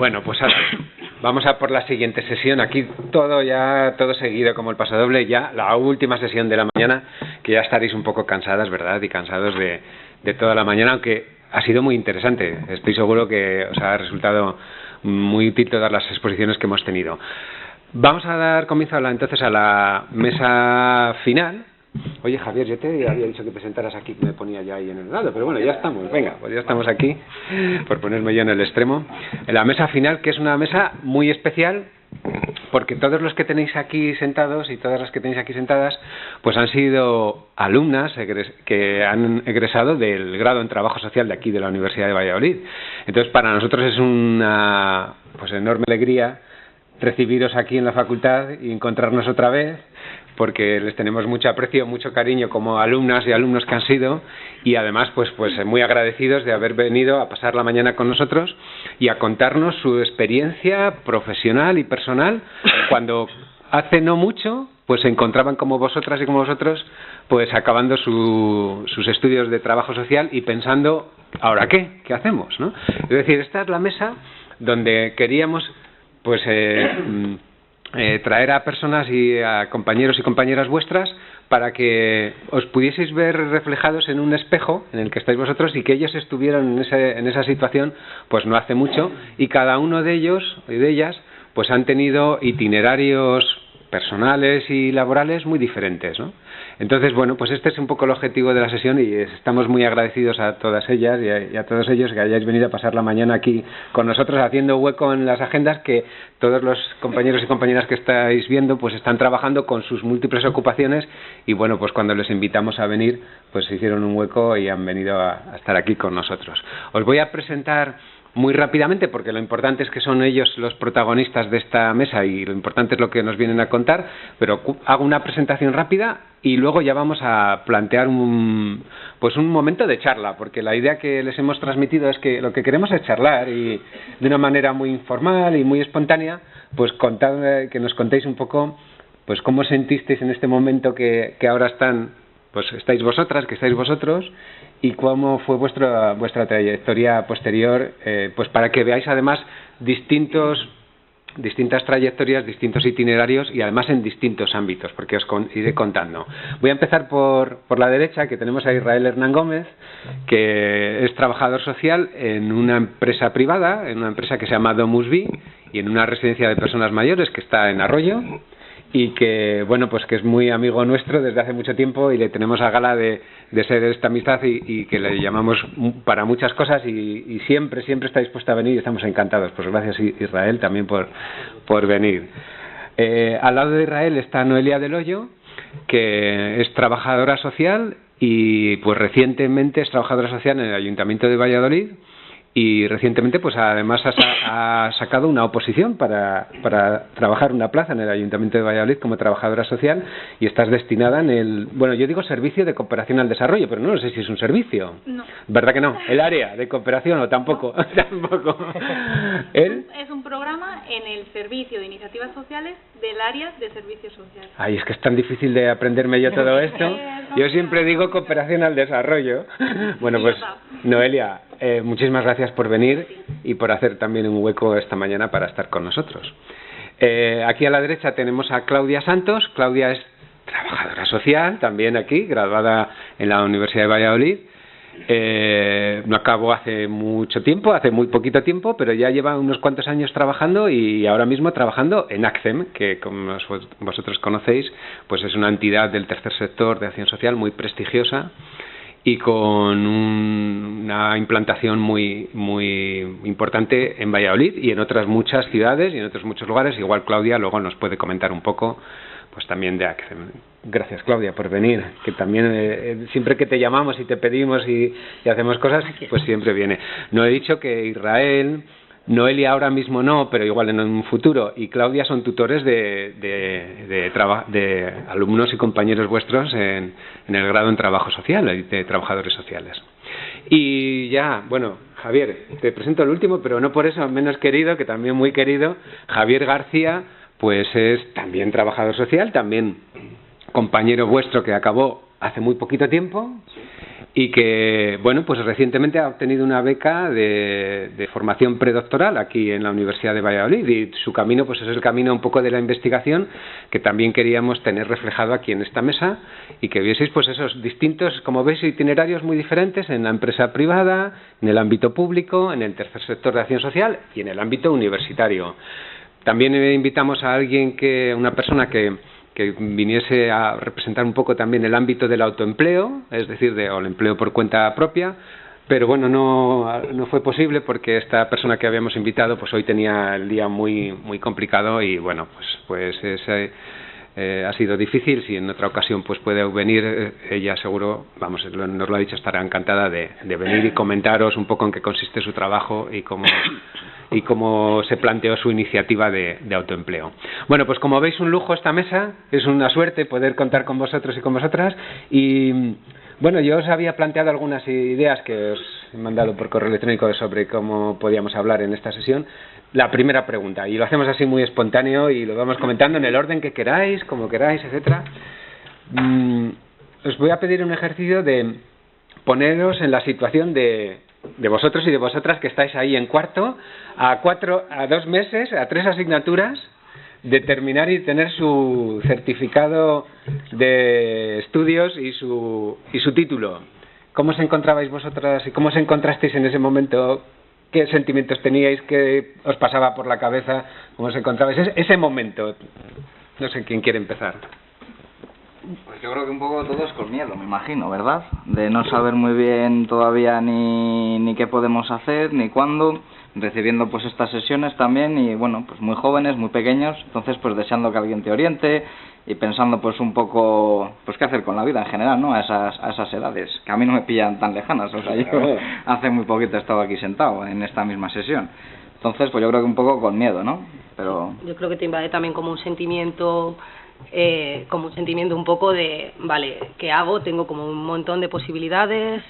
Bueno, pues ahora vamos a por la siguiente sesión. Aquí todo seguido como el pasodoble, ya la última sesión de la mañana, que ya estaréis un poco cansadas, ¿verdad? Y cansados de toda la mañana, aunque ha sido muy interesante. Estoy seguro que os ha resultado muy útil todas las exposiciones que hemos tenido. Vamos a dar comienzo entonces a la mesa final. Oye, Javier, yo te había dicho que presentaras aquí, que me ponía ya ahí en el lado, pero bueno, ya estamos, venga, pues ya estamos aquí, por ponerme yo en el extremo, en la mesa final, que es una mesa muy especial, porque todos los que tenéis aquí sentados y todas las que tenéis aquí sentadas, pues han sido alumnas que han egresado del grado en Trabajo Social de aquí, de la Universidad de Valladolid. Entonces, para nosotros es una pues enorme alegría recibiros aquí en la facultad y encontrarnos otra vez, porque les tenemos mucho aprecio, mucho cariño como alumnas y alumnos que han sido, y además pues muy agradecidos de haber venido a pasar la mañana con nosotros y a contarnos su experiencia profesional y personal, cuando hace no mucho pues se encontraban como vosotras y como vosotros pues acabando sus estudios de trabajo social y pensando, ¿ahora qué? ¿Qué hacemos? ¿No? Es decir, esta es la mesa donde queríamos pues traer a personas y a compañeros y compañeras vuestras para que os pudieseis ver reflejados en un espejo en el que estáis vosotros y que ellos estuvieran en esa situación pues no hace mucho, y cada uno de ellos y de ellas pues han tenido itinerarios personales y laborales muy diferentes, ¿no? Entonces, bueno, pues este es un poco el objetivo de la sesión y estamos muy agradecidos a todas ellas y a todos ellos que hayáis venido a pasar la mañana aquí con nosotros, haciendo hueco en las agendas, que todos los compañeros y compañeras que estáis viendo pues están trabajando con sus múltiples ocupaciones, y bueno, pues cuando les invitamos a venir pues se hicieron un hueco y han venido a estar aquí con nosotros. Os voy a presentar muy rápidamente, porque lo importante es que son ellos los protagonistas de esta mesa y lo importante es lo que nos vienen a contar, pero hago una presentación rápida y luego ya vamos a plantear un momento de charla, porque la idea que les hemos transmitido es que lo que queremos es charlar, y de una manera muy informal y muy espontánea, pues que nos contéis un poco pues cómo sentisteis en este momento que ahora estáis vosotras, que estáis vosotros, y cómo fue vuestra trayectoria posterior, pues para que veáis además distintas trayectorias, distintos itinerarios y además en distintos ámbitos, porque os iré contando. Voy a empezar por la derecha, que tenemos a Israel Hernán Gómez, que es trabajador social en una empresa privada, en una empresa que se llama Domus Vi, y en una residencia de personas mayores que está en Arroyo, y que bueno, pues que es muy amigo nuestro desde hace mucho tiempo, y le tenemos a gala de ser esta amistad y que le llamamos para muchas cosas, y siempre está dispuesta a venir y estamos encantados. Pues gracias, Israel, también por venir. Al lado de Israel está Noelia del Hoyo, que es trabajadora social y pues recientemente es trabajadora social en el Ayuntamiento de Valladolid, y recientemente pues además ha sacado una oposición para trabajar una plaza en el Ayuntamiento de Valladolid como trabajadora social, y estás destinada en el, bueno, yo digo servicio de cooperación al desarrollo, pero no sé si es un servicio. No. ¿Verdad que no? ¿El área de cooperación o tampoco? No. Tampoco. Es un programa en el servicio de iniciativas sociales del área de servicios sociales. Ay, es que es tan difícil de aprenderme yo todo esto. Yo siempre digo cooperación al desarrollo. Bueno, pues Noelia, muchísimas gracias por venir y por hacer también un hueco esta mañana para estar con nosotros. Aquí a la derecha tenemos a Claudia Santos. Claudia es trabajadora social, también aquí, graduada en la Universidad de Valladolid. No acabó hace mucho tiempo, hace muy poquito tiempo, pero ya lleva unos cuantos años trabajando, y ahora mismo trabajando en ACCEM, que como vosotros conocéis, pues es una entidad del tercer sector de acción social muy prestigiosa y con una implantación muy importante en Valladolid y en otras muchas ciudades y en otros muchos lugares. Igual Claudia luego nos puede comentar un poco pues también de ACCEM. Gracias, Claudia, por venir, que también siempre que te llamamos y te pedimos y hacemos cosas, pues siempre viene. No he dicho que Israel, Noelia ahora mismo no, pero igual en un futuro, y Claudia son tutores de alumnos y compañeros vuestros en el grado en Trabajo Social, de trabajadores sociales. Y ya, bueno, Javier, te presento el último, pero no por eso menos querido, que también muy querido. Javier García, pues es también trabajador social, también compañero vuestro que acabó hace muy poquito tiempo, y que, bueno, pues recientemente ha obtenido una beca de formación predoctoral aquí en la Universidad de Valladolid, y su camino pues es el camino un poco de la investigación que también queríamos tener reflejado aquí en esta mesa, y que vieseis pues esos distintos, como veis, itinerarios muy diferentes en la empresa privada, en el ámbito público, en el tercer sector de acción social y en el ámbito universitario. También invitamos a alguien una persona que viniese a representar un poco también el ámbito del autoempleo, es decir, o el empleo por cuenta propia, pero bueno, no fue posible porque esta persona que habíamos invitado pues hoy tenía el día muy complicado, y bueno, pues ha sido difícil. Si en otra ocasión pues puede venir, ella seguro, vamos, nos lo ha dicho, estará encantada de venir y comentaros un poco en qué consiste su trabajo y cómo se planteó su iniciativa de autoempleo. Bueno, pues como veis, un lujo esta mesa, es una suerte poder contar con vosotros y con vosotras, y bueno, yo os había planteado algunas ideas que os he mandado por correo electrónico sobre cómo podíamos hablar en esta sesión. La primera pregunta, y lo hacemos así muy espontáneo y lo vamos comentando en el orden que queráis, como queráis, etcétera. Os voy a pedir un ejercicio de poneros en la situación de vosotros y de vosotras que estáis ahí en cuarto, a 2 meses, a 3 asignaturas de terminar y tener su certificado de estudios y su título. ¿Cómo os encontrabais vosotras y cómo os encontrasteis en ese momento? ¿Qué sentimientos teníais? ¿Qué os pasaba por la cabeza? ¿Cómo os encontrabais ese momento? No sé quién quiere empezar. Pues yo creo que un poco todos con miedo, me imagino, ¿verdad? De no saber muy bien todavía ni qué podemos hacer, ni cuándo, recibiendo pues estas sesiones también, y bueno, pues muy jóvenes, muy pequeños, entonces pues deseando que alguien te oriente y pensando pues un poco pues qué hacer con la vida en general, ¿no? A esas edades, que a mí no me pillan tan lejanas, o sea, yo hace muy poquito he estado aquí sentado en esta misma sesión. Entonces pues yo creo que un poco con miedo, ¿no? Pero yo creo que te invade también como un sentimiento un poco de, vale, ¿qué hago? Tengo como un montón de posibilidades,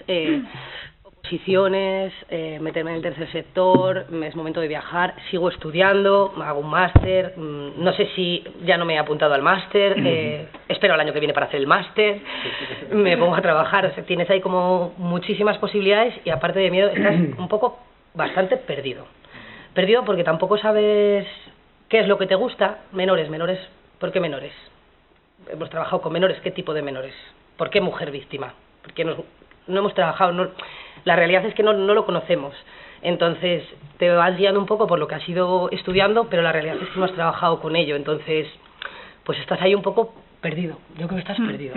oposiciones, meterme en el tercer sector, es momento de viajar, sigo estudiando, hago un máster, no sé si ya no me he apuntado al máster, espero al año que viene para hacer el máster, me pongo a trabajar, o sea, tienes ahí como muchísimas posibilidades, y aparte de miedo estás un poco bastante perdido porque tampoco sabes qué es lo que te gusta. Menores, ¿por qué menores? Hemos trabajado con menores, ¿qué tipo de menores? ¿Por qué mujer víctima? Porque no hemos trabajado, la realidad es que no lo conocemos. Entonces te vas guiando un poco por lo que has ido estudiando, pero la realidad es que no has trabajado con ello. Entonces, pues estás ahí un poco perdido. Yo creo que estás perdido.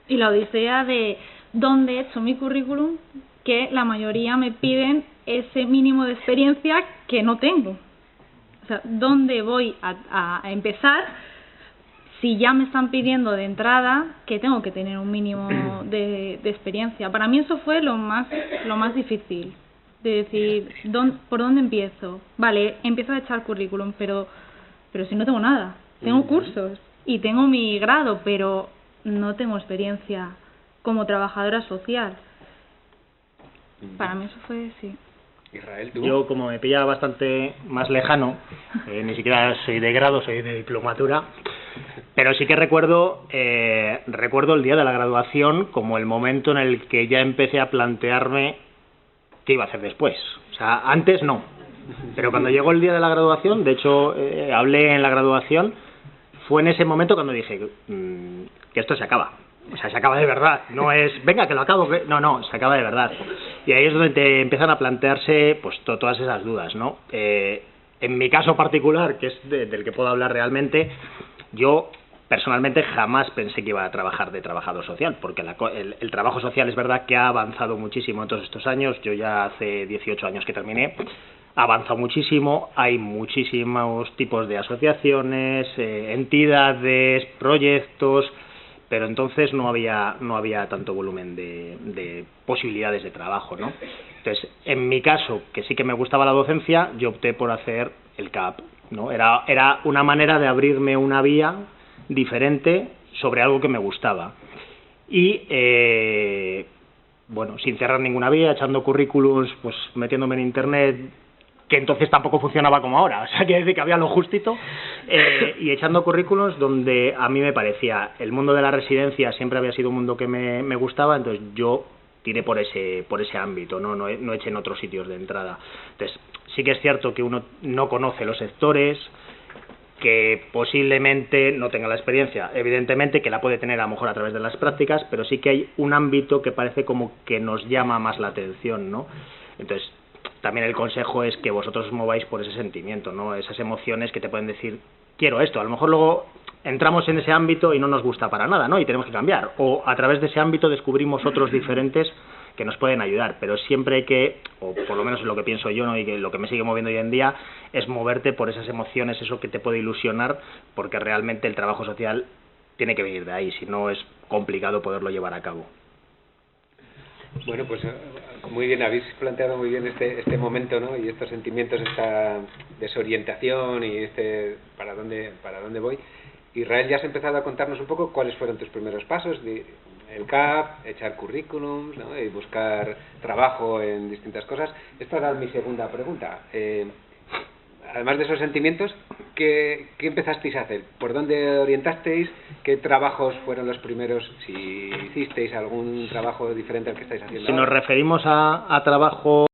Y la odisea de dónde he hecho mi currículum, que la mayoría me piden ese mínimo de experiencia que no tengo. O sea, ¿dónde voy a empezar si ya me están pidiendo de entrada que tengo que tener un mínimo de experiencia? Para mí eso fue lo más difícil, de decir, ¿por dónde empiezo? Vale, empiezo a echar currículum, pero si no tengo nada. Tengo cursos y tengo mi grado, pero no tengo experiencia como trabajadora social. Para mí eso fue, sí. Israel, ¿tú? Yo, como me pilla bastante más lejano, ni siquiera soy de grado, soy de diplomatura, pero sí que recuerdo el día de la graduación como el momento en el que ya empecé a plantearme qué iba a hacer después. O sea, antes no, pero cuando llegó el día de la graduación, de hecho hablé en la graduación, fue en ese momento cuando dije que esto se acaba. O sea, se acaba de verdad, no es, venga, que lo acabo, no, se acaba de verdad. Y ahí es donde te empiezan a plantearse pues todas esas dudas, ¿no? En mi caso particular, que es del que puedo hablar realmente, yo personalmente jamás pensé que iba a trabajar de trabajador social, porque el trabajo social es verdad que ha avanzado muchísimo en todos estos años. Yo ya hace 18 años que terminé, ha avanzado muchísimo, hay muchísimos tipos de asociaciones, entidades, proyectos, pero entonces no había tanto volumen de posibilidades de trabajo, ¿no? Entonces, en mi caso, que sí que me gustaba la docencia, yo opté por hacer el CAP, ¿no? Era una manera de abrirme una vía diferente sobre algo que me gustaba. Y, bueno, sin cerrar ninguna vía, echando currículums, pues metiéndome en internet, que entonces tampoco funcionaba como ahora, o sea, quiere decir que había lo justito, y echando currículos donde a mí me parecía, el mundo de la residencia siempre había sido un mundo que me gustaba, entonces yo tiré por ese ámbito, no eché en otros sitios de entrada. Entonces, sí que es cierto que uno no conoce los sectores, que posiblemente no tenga la experiencia, evidentemente que la puede tener a lo mejor a través de las prácticas, pero sí que hay un ámbito que parece como que nos llama más la atención, ¿no? Entonces, también el consejo es que vosotros os mováis por ese sentimiento, ¿no? Esas emociones que te pueden decir, quiero esto, a lo mejor luego entramos en ese ámbito y no nos gusta para nada, ¿no? Y tenemos que cambiar, o a través de ese ámbito descubrimos otros diferentes que nos pueden ayudar, pero siempre hay que, o por lo menos es lo que pienso yo, ¿no? Y que lo que me sigue moviendo hoy en día es moverte por esas emociones, eso que te puede ilusionar, porque realmente el trabajo social tiene que venir de ahí, si no es complicado poderlo llevar a cabo. Bueno, pues muy bien, habéis planteado muy bien este momento, ¿no? Y estos sentimientos, esta desorientación y para dónde voy. Israel, ya has empezado a contarnos un poco cuáles fueron tus primeros pasos, el CAP, echar currículums, ¿no? Y buscar trabajo en distintas cosas. Esta era mi segunda pregunta. Además de esos sentimientos, ¿qué empezasteis a hacer? ¿Por dónde orientasteis? ¿Qué trabajos fueron los primeros? Si hicisteis algún trabajo diferente al que estáis haciendo Si ahora. nos referimos a trabajo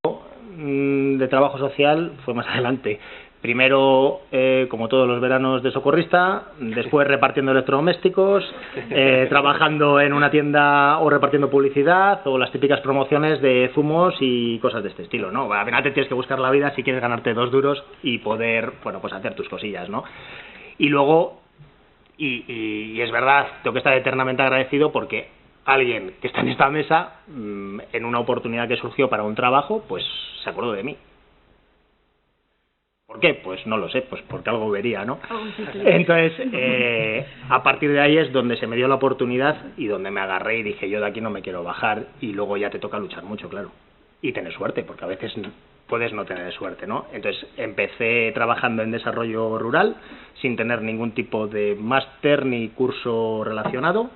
de trabajo social, fue más adelante. Primero, como todos los veranos, de socorrista, después repartiendo electrodomésticos, trabajando en una tienda o repartiendo publicidad, o las típicas promociones de zumos y cosas de este estilo, ¿no? Al final te tienes que buscar la vida si quieres ganarte 2 duros y poder, bueno, pues hacer tus cosillas, ¿no? Y luego, y es verdad, tengo que estar eternamente agradecido porque alguien que está en esta mesa, en una oportunidad que surgió para un trabajo, pues se acordó de mí. ¿Por qué? Pues no lo sé, pues porque algo vería, ¿no? Entonces, a partir de ahí es donde se me dio la oportunidad y donde me agarré y dije, yo de aquí no me quiero bajar, y luego ya te toca luchar mucho, claro. Y tener suerte, porque a veces puedes no tener suerte, ¿no? Entonces, empecé trabajando en desarrollo rural, sin tener ningún tipo de máster ni curso relacionado.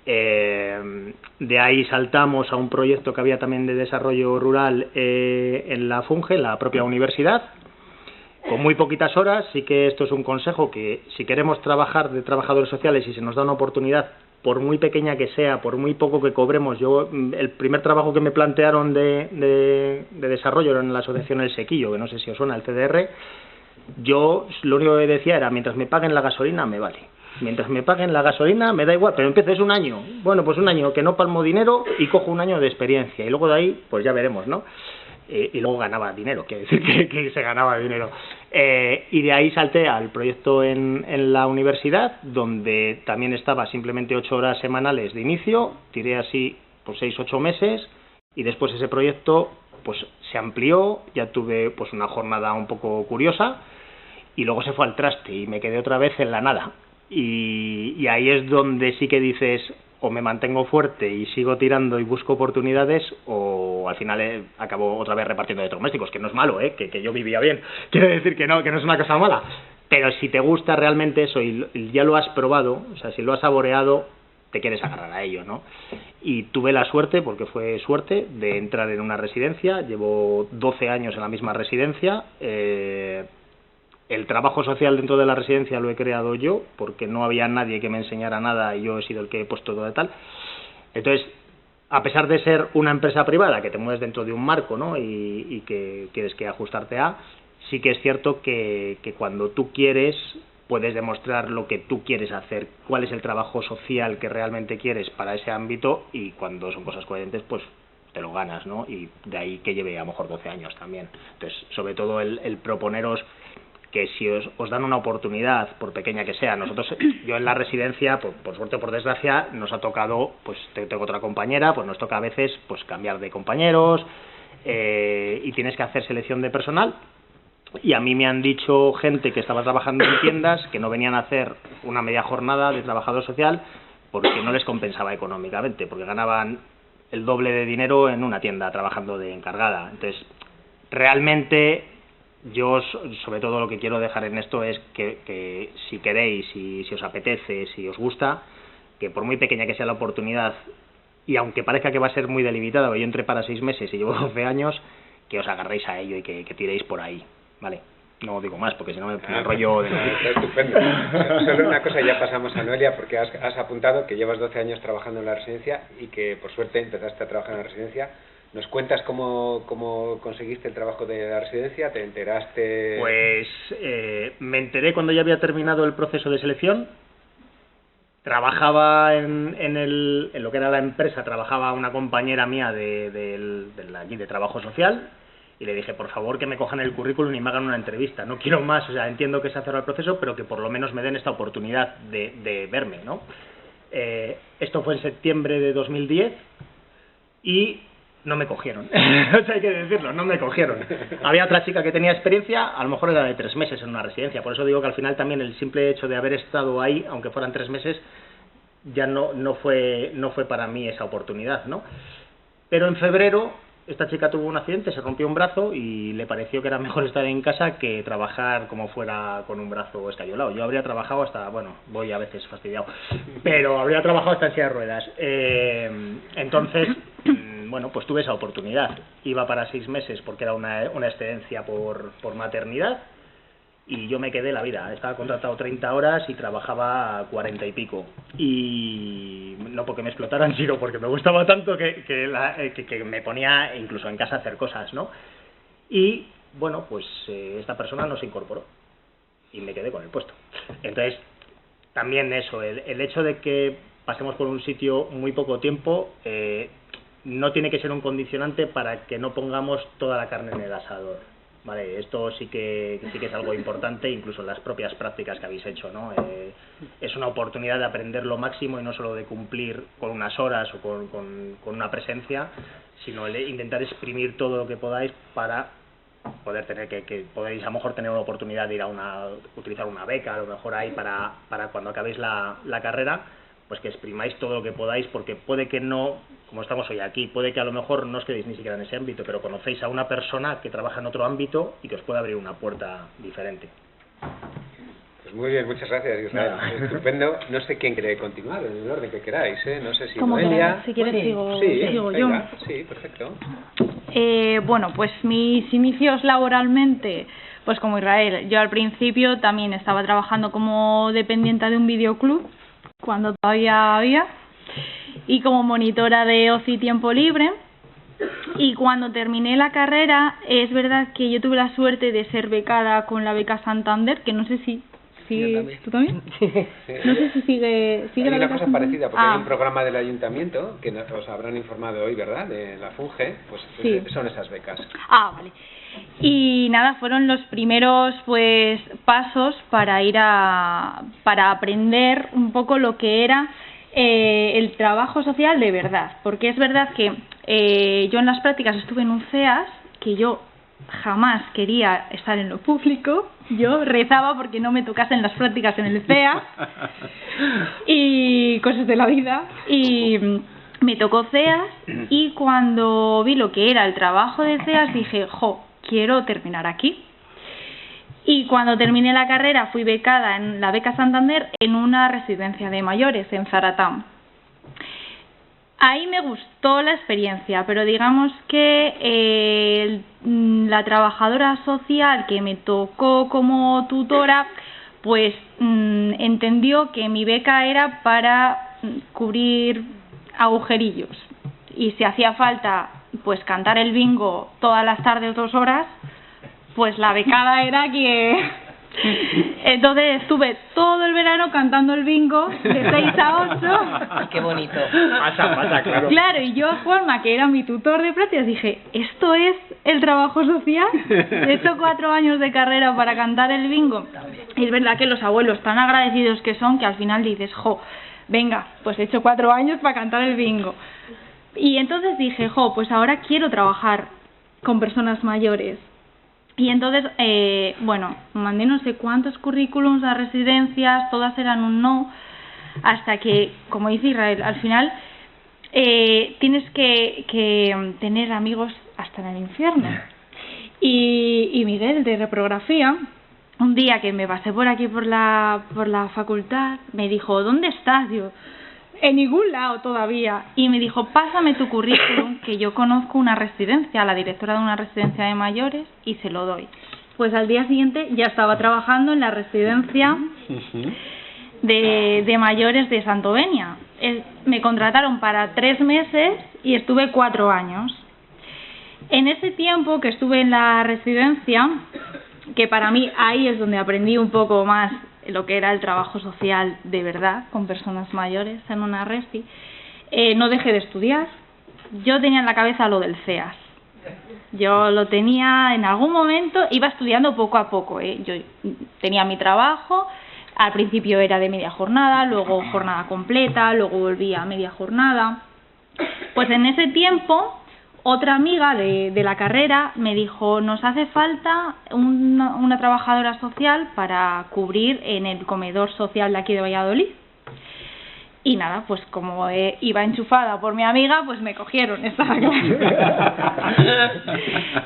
De ahí saltamos a un proyecto que había también de desarrollo rural en la FUNGE, en la propia universidad, con muy poquitas horas. Sí que esto es un consejo, que si queremos trabajar de trabajadores sociales y se nos da una oportunidad, por muy pequeña que sea, por muy poco que cobremos, yo el primer trabajo que me plantearon de desarrollo era en la asociación El Sequillo, que no sé si os suena, el CDR, yo lo único que decía era, mientras me paguen la gasolina me vale. Mientras me paguen la gasolina me da igual, pero empieces un año, bueno, pues un año que no palmo dinero y cojo un año de experiencia, y luego de ahí pues ya veremos, ¿no? Y luego ganaba dinero, quiere decir que se ganaba dinero. Y de ahí salté al proyecto en la universidad, donde también estaba simplemente 8 horas semanales de inicio, tiré así pues 6-8 meses, y después ese proyecto pues se amplió, ya tuve pues una jornada un poco curiosa, y luego se fue al traste y me quedé otra vez en la nada. Y ahí es donde sí que dices, o me mantengo fuerte y sigo tirando y busco oportunidades, o al final acabo otra vez repartiendo electrodomésticos, que no es malo, que yo vivía bien, quiero decir que no es una cosa mala, pero si te gusta realmente eso y ya lo has probado, o sea, si lo has saboreado, te quieres agarrar a ello, ¿no? Y tuve la suerte, porque fue suerte, de entrar en una residencia. Llevo 12 años en la misma residencia. El trabajo social dentro de la residencia lo he creado yo, porque no había nadie que me enseñara nada y yo he sido el que he puesto todo de tal. Entonces, a pesar de ser una empresa privada, que te mueves dentro de un marco, ¿no? y que tienes que ajustarte a, sí que es cierto que cuando tú quieres, puedes demostrar lo que tú quieres hacer, cuál es el trabajo social que realmente quieres para ese ámbito, y cuando son cosas coherentes, pues te lo ganas, ¿no? Y de ahí que lleve a lo mejor 12 años también. Entonces, sobre todo el proponeros que si os dan una oportunidad, por pequeña que sea, yo en la residencia, por suerte o por desgracia, nos ha tocado, pues tengo otra compañera, pues nos toca a veces pues cambiar de compañeros, y tienes que hacer selección de personal, y a mí me han dicho gente que estaba trabajando en tiendas que no venían a hacer una media jornada de trabajador social porque no les compensaba económicamente, porque ganaban el doble de dinero en una tienda trabajando de encargada. Entonces, realmente yo, sobre todo, lo que quiero dejar en esto es que si queréis, si os apetece, si os gusta, que por muy pequeña que sea la oportunidad, y aunque parezca que va a ser muy delimitada, yo entré para 6 meses y llevo 12 años, que os agarréis a ello y que tiréis por ahí, ¿vale? No digo más porque si no me enrollo de nuevo. Está estupendo. Solo una cosa, ya pasamos a Noelia, porque has apuntado que llevas 12 años trabajando en la residencia y que por suerte empezaste a trabajar en la residencia. ¿Nos cuentas cómo conseguiste el trabajo de la residencia? ¿Te enteraste? Pues me enteré cuando ya había terminado el proceso de selección. Trabajaba en lo que era la empresa, trabajaba una compañera mía de allí de trabajo social. Y le dije, por favor, que me cojan el currículum y me hagan una entrevista. No quiero más, o sea, entiendo que se ha cerrado el proceso, pero que por lo menos me den esta oportunidad de verme, ¿no? Esto fue en septiembre de 2010 y no me cogieron. O sea, hay que decirlo, no me cogieron. Había otra chica que tenía experiencia, a lo mejor era de 3 meses en una residencia. Por eso digo que al final también el simple hecho de haber estado ahí, aunque fueran 3 meses, ya no fue para mí esa oportunidad, ¿no? Pero en febrero esta chica tuvo un accidente, se rompió un brazo y le pareció que era mejor estar en casa que trabajar como fuera con un brazo escayolado. Yo habría trabajado hasta, bueno, voy a veces fastidiado, pero habría trabajado hasta en silla de ruedas. Entonces, bueno, pues tuve esa oportunidad. Iba para 6 meses porque era una excedencia por maternidad y yo me quedé la vida. Estaba contratado 30 horas y trabajaba 40 y pico. Y no porque me explotaran, sino porque me gustaba tanto que me ponía incluso en casa a hacer cosas, ¿no? Y bueno, pues esta persona no se incorporó y me quedé con el puesto. Entonces, también eso, el hecho de que pasemos por un sitio muy poco tiempo no tiene que ser un condicionante para que no pongamos toda la carne en el asador. Vale, esto sí que es algo importante, incluso en las propias prácticas que habéis hecho, ¿no? Es una oportunidad de aprender lo máximo y no solo de cumplir con unas horas o con una presencia, sino intentar exprimir todo lo que podáis para poder tener que podéis a lo mejor tener una oportunidad de ir utilizar una beca, a lo mejor ahí para cuando acabéis la carrera, pues que exprimáis todo lo que podáis, porque puede que no, como estamos hoy aquí, puede que a lo mejor no os quedéis ni siquiera en ese ámbito, pero conocéis a una persona que trabaja en otro ámbito y que os puede abrir una puerta diferente. Pues muy bien, muchas gracias, Israel. Estupendo. No sé quién quiere continuar, en el orden que queráis, ¿eh? No sé si Noelia... Si quieres sigo venga, yo. Sí, perfecto. Bueno, pues mis inicios laboralmente, pues como Israel, yo al principio también estaba trabajando como dependiente de un videoclub, cuando todavía había, y como monitora de ocio y tiempo libre. Y cuando terminé la carrera, es verdad que yo tuve la suerte de ser becada con la beca Santander, que no sé si sigue. ¿Tú también? Sí. No sé si sigue hay la una beca cosa Santander. parecida, porque hay un programa del ayuntamiento que os habrán informado hoy, ¿verdad? De la FUNGE, pues sí. Son esas becas. Vale. Y nada, fueron los primeros pues pasos para ir para aprender un poco lo que era el trabajo social de verdad, porque es verdad que yo en las prácticas estuve en un CEAS, que yo jamás quería estar en lo público, yo rezaba porque no me tocasen las prácticas en el CEAS y cosas de la vida, y me tocó CEAS, y cuando vi lo que era el trabajo de CEAS dije, quiero terminar aquí. Y cuando terminé la carrera fui becada en la beca Santander en una residencia de mayores en Zaratán. Ahí me gustó la experiencia, pero digamos que la trabajadora social que me tocó como tutora, pues entendió que mi beca era para cubrir agujerillos. Y si hacía falta pues cantar el bingo todas las tardes 2 horas, pues la becada era que... Entonces estuve todo el verano cantando el bingo de 6 a 8. Qué bonito. Pasa, claro. Claro, y yo a Juanma, que era mi tutor de prácticas, dije, ¿esto es el trabajo social? He hecho 4 años de carrera para cantar el bingo. Y es verdad que los abuelos tan agradecidos que son, que al final dices, venga, pues he hecho 4 años para cantar el bingo. Y entonces dije, pues ahora quiero trabajar con personas mayores. Y entonces, mandé no sé cuántos currículums a residencias, todas eran un no, hasta que, como dice Israel, al final tienes que tener amigos hasta en el infierno. Y Miguel, de reprografía, un día que me pasé por aquí por la facultad, me dijo, ¿dónde estás? Yo, en ningún lado todavía. Y me dijo, pásame tu currículum, que yo conozco una residencia, la directora de una residencia de mayores, y se lo doy. Pues al día siguiente ya estaba trabajando en la residencia de mayores de Santovenia. Me contrataron para 3 meses y estuve 4 años. En ese tiempo que estuve en la residencia, que para mí ahí es donde aprendí un poco más lo que era el trabajo social de verdad con personas mayores en una resi, no dejé de estudiar. Yo tenía en la cabeza lo del CEAS. Yo lo tenía en algún momento, iba estudiando poco a poco. Yo tenía mi trabajo, al principio era de media jornada, luego jornada completa, luego volvía a media jornada. Pues en ese tiempo, otra amiga de la carrera me dijo, nos hace falta una trabajadora social para cubrir en el comedor social de aquí de Valladolid. Y nada, pues como iba enchufada por mi amiga, pues me cogieron, estaba claro.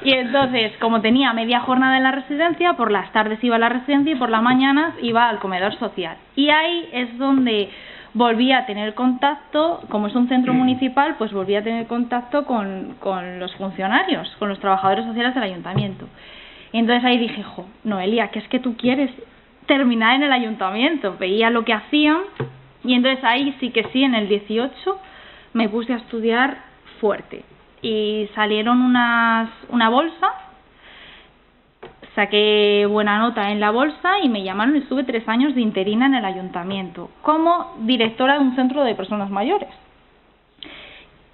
Y entonces, como tenía media jornada en la residencia, por las tardes iba a la residencia y por las mañanas iba al comedor social. Y ahí es donde volví a tener contacto, como es un centro municipal, pues volví a tener contacto con los funcionarios, con los trabajadores sociales del ayuntamiento. Y entonces ahí dije, jo, Noelia, que es que tú quieres terminar en el ayuntamiento. Veía lo que hacían y entonces ahí sí que sí, en el 18 me puse a estudiar fuerte. Y salieron una bolsa, saqué buena nota en la bolsa y me llamaron y estuve 3 años de interina en el ayuntamiento como directora de un centro de personas mayores.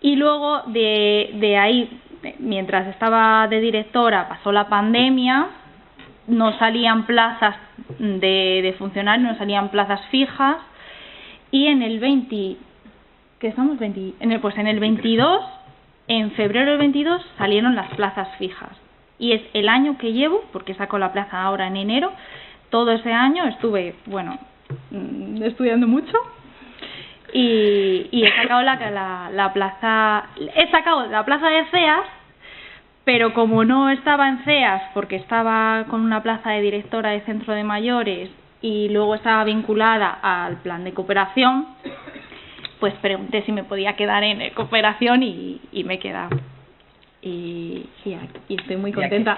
Y luego de ahí, mientras estaba de directora, pasó la pandemia, no salían plazas de funcionarios, no salían plazas fijas, y en el 20, ¿qué estamos? Pues en el 22, en febrero del 22 salieron las plazas fijas. Y es el año que llevo, porque saco la plaza ahora en enero, todo ese año estuve, estudiando mucho y he sacado la plaza de CEAS, pero como no estaba en CEAS, porque estaba con una plaza de directora de centro de mayores y luego estaba vinculada al plan de cooperación, pues pregunté si me podía quedar en cooperación y me he quedado. Y estoy muy contenta.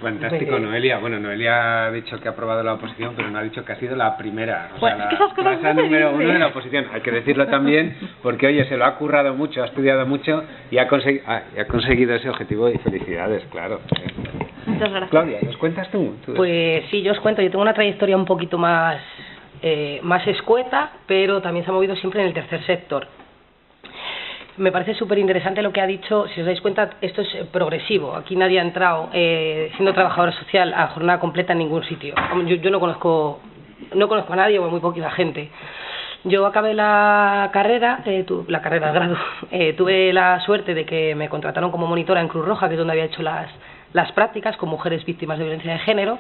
Fantástico, Noelia. Bueno, Noelia ha dicho que ha aprobado la oposición, pero no ha dicho que ha sido la primera. Pues sea, es que esas cosas plaza número 1 de la oposición. Hay que decirlo también, porque oye, se lo ha currado mucho, ha estudiado mucho y ha conseguido ese objetivo, y felicidades, claro. Muchas gracias. Claudia, ¿nos cuentas tú? Pues sí, yo os cuento. Yo tengo una trayectoria un poquito más escueta, pero también se ha movido siempre en el tercer sector. Me parece súper interesante lo que ha dicho. Si os dais cuenta, esto es progresivo. Aquí nadie ha entrado siendo trabajadora social a jornada completa en ningún sitio. Yo no conozco a nadie o a muy poquita gente. Yo acabé la carrera, el grado. Tuve la suerte de que me contrataron como monitora en Cruz Roja, que es donde había hecho las prácticas con mujeres víctimas de violencia de género.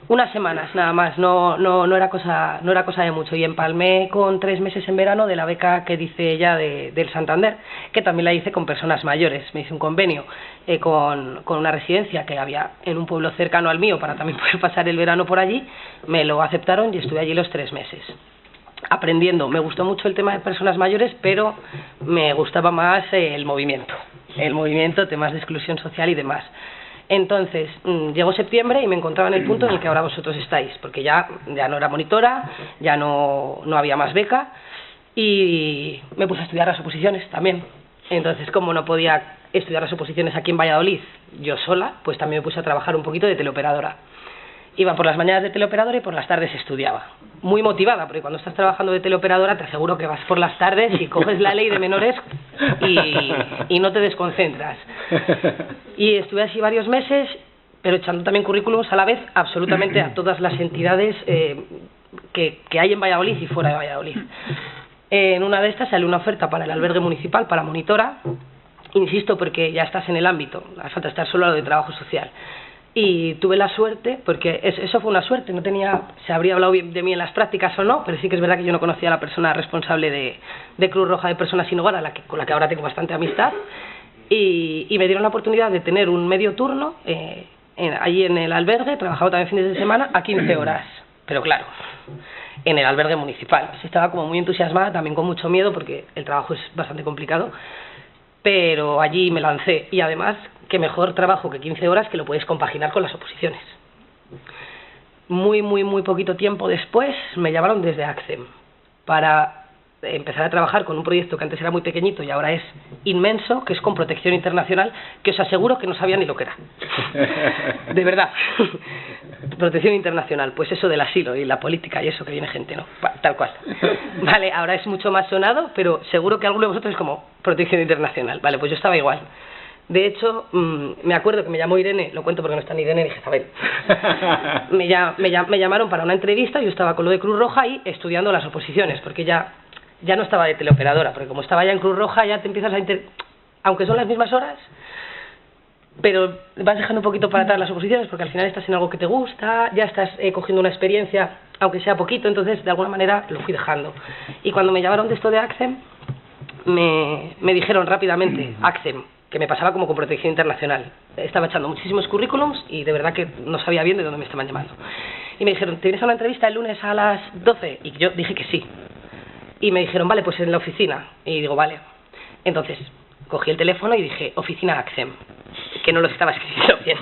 Unas semanas nada más, no era cosa de mucho, y empalmé con 3 meses en verano de la beca que dice ella del Santander, que también la hice con personas mayores. Me hice un convenio con una residencia que había en un pueblo cercano al mío para también poder pasar el verano por allí. Me lo aceptaron y estuve allí los 3 meses aprendiendo. Me gustó mucho el tema de personas mayores, pero me gustaba más el movimiento, temas de exclusión social y demás. Entonces, llegó septiembre y me encontraba en el punto en el que ahora vosotros estáis, porque ya no era monitora, ya no había más beca, y me puse a estudiar las oposiciones también. Entonces, como no podía estudiar las oposiciones aquí en Valladolid yo sola, pues también me puse a trabajar un poquito de teleoperadora. Iba por las mañanas de teleoperadora y por las tardes estudiaba. Muy motivada, porque cuando estás trabajando de teleoperadora te aseguro que vas por las tardes y coges la ley de menores y no te desconcentras. Y estuve así varios meses, pero echando también currículums a la vez absolutamente a todas las entidades que hay en Valladolid y fuera de Valladolid. En una de estas salió una oferta para el albergue municipal, para monitora. Insisto, porque ya estás en el ámbito, hace falta estar solo a lo de trabajo social. Y tuve la suerte, porque eso fue una suerte, se habría hablado bien de mí en las prácticas o no, pero sí que es verdad que yo no conocía a la persona responsable de Cruz Roja de Personas Sin Hogar, con la que ahora tengo bastante amistad, y me dieron la oportunidad de tener un medio turno allí en el albergue, trabajaba también fines de semana, a 15 horas. pero claro, en el albergue municipal. Estaba como muy entusiasmada, también con mucho miedo porque el trabajo es bastante complicado, pero allí me lancé. Y además, que mejor trabajo que 15 horas que lo puedes compaginar con las oposiciones. Muy poquito tiempo después me llamaron desde ACCEM para empezar a trabajar con un proyecto que antes era muy pequeñito y ahora es inmenso, que es con protección internacional, que os aseguro que no sabía ni lo que era. De verdad. Protección internacional, pues eso del asilo y la política y eso que viene gente, ¿no? Tal cual. Vale, ahora es mucho más sonado, pero seguro que alguno de vosotros es como protección internacional. Vale, pues yo estaba igual. De hecho, me acuerdo que me llamó Irene, lo cuento porque no está ni Irene, dije, Isabel. Me llamaron para una entrevista, yo estaba con lo de Cruz Roja y estudiando las oposiciones, porque ya no estaba de teleoperadora, porque como estaba ya en Cruz Roja ya te empiezas aunque son las mismas horas, pero vas dejando un poquito para atrás las oposiciones porque al final estás en algo que te gusta, ya estás cogiendo una experiencia, aunque sea poquito, entonces de alguna manera lo fui dejando. Y cuando me llamaron de esto de ACCEM, me dijeron rápidamente, ACCEM, que me pasaba como con protección internacional. Estaba echando muchísimos currículums y de verdad que no sabía bien de dónde me estaban llamando. Y me dijeron, ¿te vienes a una entrevista el lunes a las 12? Y yo dije que sí. Y me dijeron, vale, pues en la oficina. Y digo, vale. Entonces, cogí el teléfono y dije, oficina ACCEM, que no lo estaba escribiendo bien.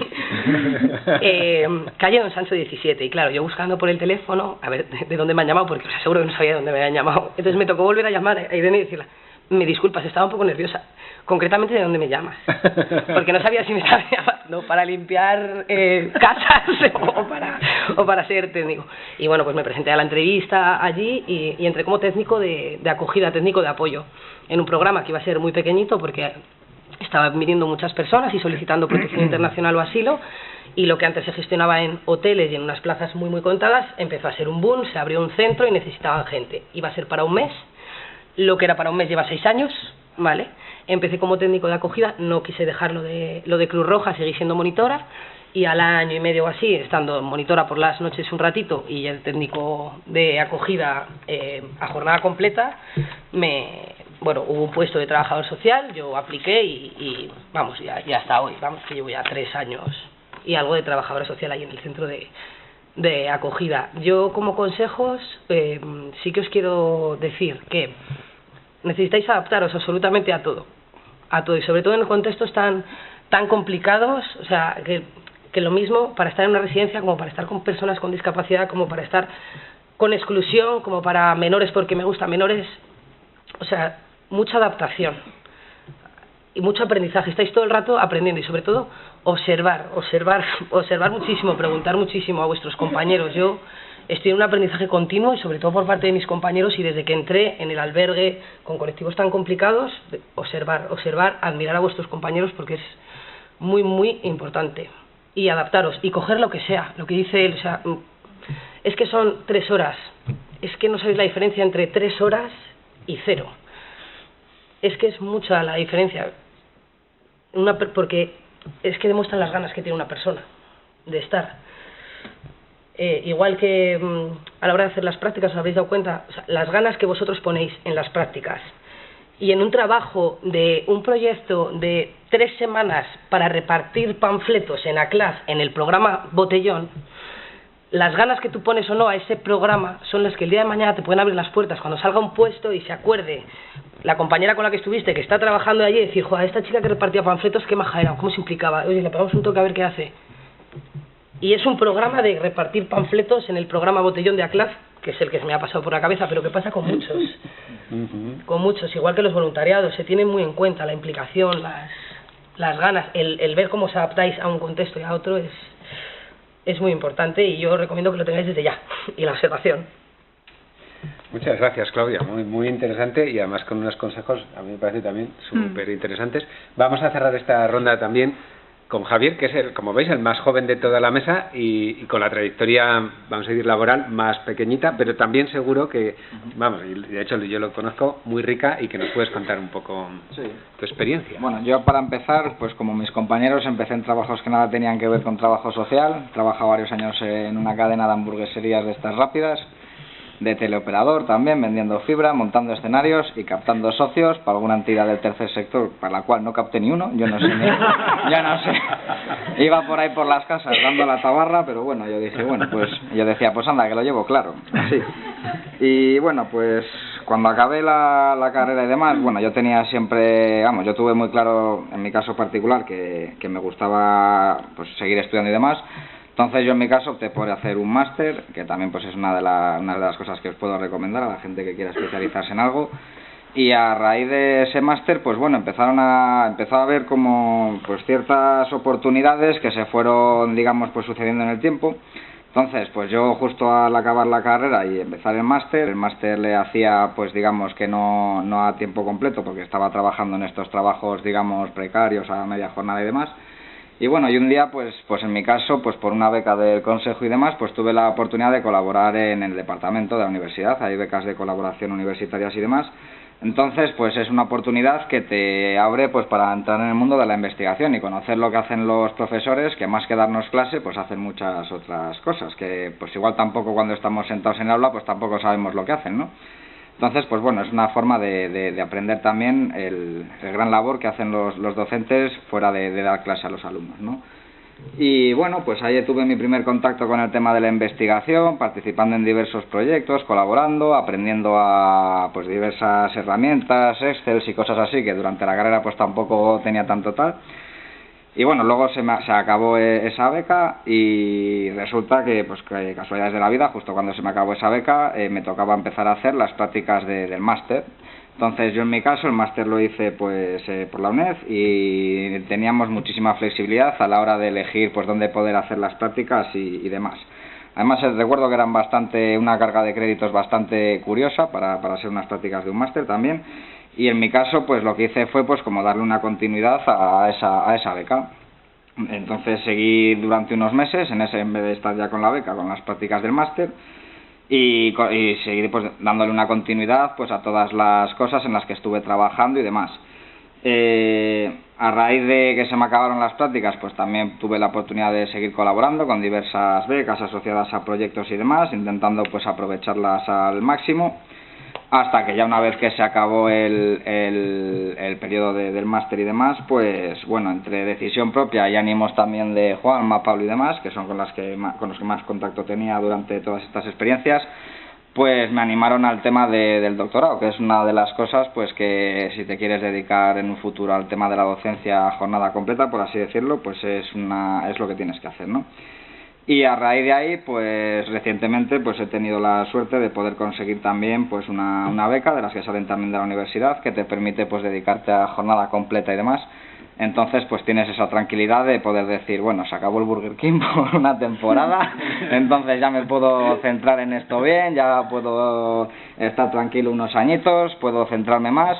Calle Don Sancho 17. Y claro, yo buscando por el teléfono, a ver de dónde me han llamado, porque os aseguro que no sabía de dónde me habían llamado. Entonces me tocó volver a llamar a Irene y decirle, me disculpas, estaba un poco nerviosa. Concretamente, ¿de dónde me llamas? Porque no sabía si me estaba llamando para limpiar casas o para ser técnico. Y bueno, pues me presenté a la entrevista allí y entré como técnico de acogida, técnico de apoyo, en un programa que iba a ser muy pequeñito porque estaban viniendo muchas personas y solicitando protección internacional o asilo, y lo que antes se gestionaba en hoteles y en unas plazas muy contadas empezó a ser un boom, se abrió un centro y necesitaban gente. Iba a ser para un mes, lo que era para un mes lleva 6 años, ¿vale? Empecé como técnico de acogida, no quise dejar lo de Cruz Roja, seguí siendo monitora, y al año y medio o así, estando monitora por las noches un ratito y el técnico de acogida a jornada completa, hubo un puesto de trabajador social, yo apliqué y vamos, ya hasta hoy, vamos, que llevo ya 3 años y algo de trabajadora social ahí en el centro de acogida. Yo como consejos sí que os quiero decir que necesitáis adaptaros absolutamente a todo, y sobre todo en contextos tan complicados, o sea, que lo mismo para estar en una residencia como para estar con personas con discapacidad, como para estar con exclusión, como para menores porque me gustan menores, o sea, mucha adaptación y mucho aprendizaje, estáis todo el rato aprendiendo y sobre todo observar muchísimo, preguntar muchísimo a vuestros compañeros. Yo estoy en un aprendizaje continuo y sobre todo por parte de mis compañeros, y desde que entré en el albergue con colectivos tan complicados, observar, admirar a vuestros compañeros porque es muy importante, y adaptaros y coger lo que sea, lo que dice él, o sea, es que son 3 horas, es que no sabéis la diferencia entre 3 horas y 0, es que es mucha la diferencia, porque es que demuestran las ganas que tiene una persona de estar. Igual que a la hora de hacer las prácticas os habréis dado cuenta, o sea, las ganas que vosotros ponéis en las prácticas y en un trabajo de un proyecto de 3 semanas para repartir panfletos en ACLAS, en el programa Botellón, las ganas que tú pones o no a ese programa son las que el día de mañana te pueden abrir las puertas cuando salga un puesto y se acuerde la compañera con la que estuviste que está trabajando allí y decir, joder, esta chica que repartía panfletos, qué maja era, cómo se implicaba, oye, le pegamos un toque a ver qué hace. Y es un programa de repartir panfletos en el programa Botellón de ACLAF, que es el que se me ha pasado por la cabeza, pero que pasa con muchos. Con muchos, igual que los voluntariados, se tienen muy en cuenta la implicación, las ganas, el ver cómo os adaptáis a un contexto y a otro es muy importante, y yo recomiendo que lo tengáis desde ya, y la observación. Muchas gracias, Claudia, muy interesante, y además con unos consejos, a mí me parece también súper interesantes. Vamos a cerrar esta ronda también con Javier, que es, como veis, el más joven de toda la mesa y con la trayectoria, vamos a decir, laboral más pequeñita, pero también seguro que, vamos, y de hecho yo lo conozco, muy rica, y que nos puedes contar un poco tu experiencia. Bueno, yo para empezar, pues como mis compañeros, empecé en trabajos que nada tenían que ver con trabajo social. He trabajado varios años en una cadena de hamburgueserías de estas rápidas. de teleoperador también, vendiendo fibra, montando escenarios y captando socios para alguna entidad del tercer sector, para la cual no capté ni uno, yo no sé, ya no sé. Iba por ahí por las casas dando la tabarra, pero bueno, yo dije, bueno, pues yo decía, pues anda, que lo llevo claro, así. Y bueno, pues cuando acabé la carrera y demás, bueno, yo tenía siempre, vamos, yo tuve muy claro, en mi caso particular, que me gustaba pues seguir estudiando y demás. Entonces yo en mi caso opté por hacer un máster, que también pues es una de las cosas que os puedo recomendar a la gente que quiera especializarse en algo. Y a raíz de ese máster, pues bueno, empezó a haber como pues ciertas oportunidades que se fueron, digamos, pues sucediendo en el tiempo. Entonces, pues yo justo al acabar la carrera y empezar el máster le hacía, pues digamos que no a tiempo completo, porque estaba trabajando en estos trabajos, digamos, precarios a media jornada y demás. Y bueno, y un día, pues en mi caso, pues por una beca del consejo y demás, pues tuve la oportunidad de colaborar en el departamento de la universidad. Hay becas de colaboración universitarias y demás. Entonces, pues es una oportunidad que te abre pues para entrar en el mundo de la investigación y conocer lo que hacen los profesores, que más que darnos clase, pues hacen muchas otras cosas, que pues igual tampoco cuando estamos sentados en el aula, pues tampoco sabemos lo que hacen, ¿no? Entonces, pues bueno, es una forma de aprender también el gran labor que hacen los docentes fuera de dar clase a los alumnos, ¿no? Y bueno, pues ahí tuve mi primer contacto con el tema de la investigación, participando en diversos proyectos, colaborando, aprendiendo a pues diversas herramientas, Excel y cosas así, que durante la carrera pues tampoco tenía tanto tal. Y bueno, luego se acabó esa beca y resulta que, pues que casualidades de la vida, justo cuando se me acabó esa beca, me tocaba empezar a hacer las prácticas del máster. Entonces yo en mi caso el máster lo hice pues por la UNED y teníamos muchísima flexibilidad a la hora de elegir pues dónde poder hacer las prácticas y demás. Además recuerdo que eran una carga de créditos bastante curiosa para hacer unas prácticas de un máster también. Y en mi caso, pues lo que hice fue pues como darle una continuidad a esa beca. Entonces seguí durante unos meses, en vez de estar ya con la beca, con las prácticas del máster, y seguí pues dándole una continuidad pues a todas las cosas en las que estuve trabajando y demás. A raíz de que se me acabaron las prácticas, pues también tuve la oportunidad de seguir colaborando con diversas becas asociadas a proyectos y demás, intentando pues aprovecharlas al máximo. Hasta que ya una vez que se acabó el periodo del máster y demás, pues bueno, entre decisión propia y ánimos también de Juanma, Pablo y demás, que son con los que más contacto tenía durante todas estas experiencias, pues me animaron al tema del doctorado, que es una de las cosas pues que si te quieres dedicar en un futuro al tema de la docencia a jornada completa, por así decirlo, pues es lo que tienes que hacer, ¿no? Y a raíz de ahí, pues recientemente pues he tenido la suerte de poder conseguir también pues una beca de las que salen también de la universidad, que te permite pues dedicarte a jornada completa y demás. Entonces pues tienes esa tranquilidad de poder decir, bueno, se acabó el Burger King por una temporada, entonces ya me puedo centrar en esto bien, ya puedo estar tranquilo unos añitos, puedo centrarme más.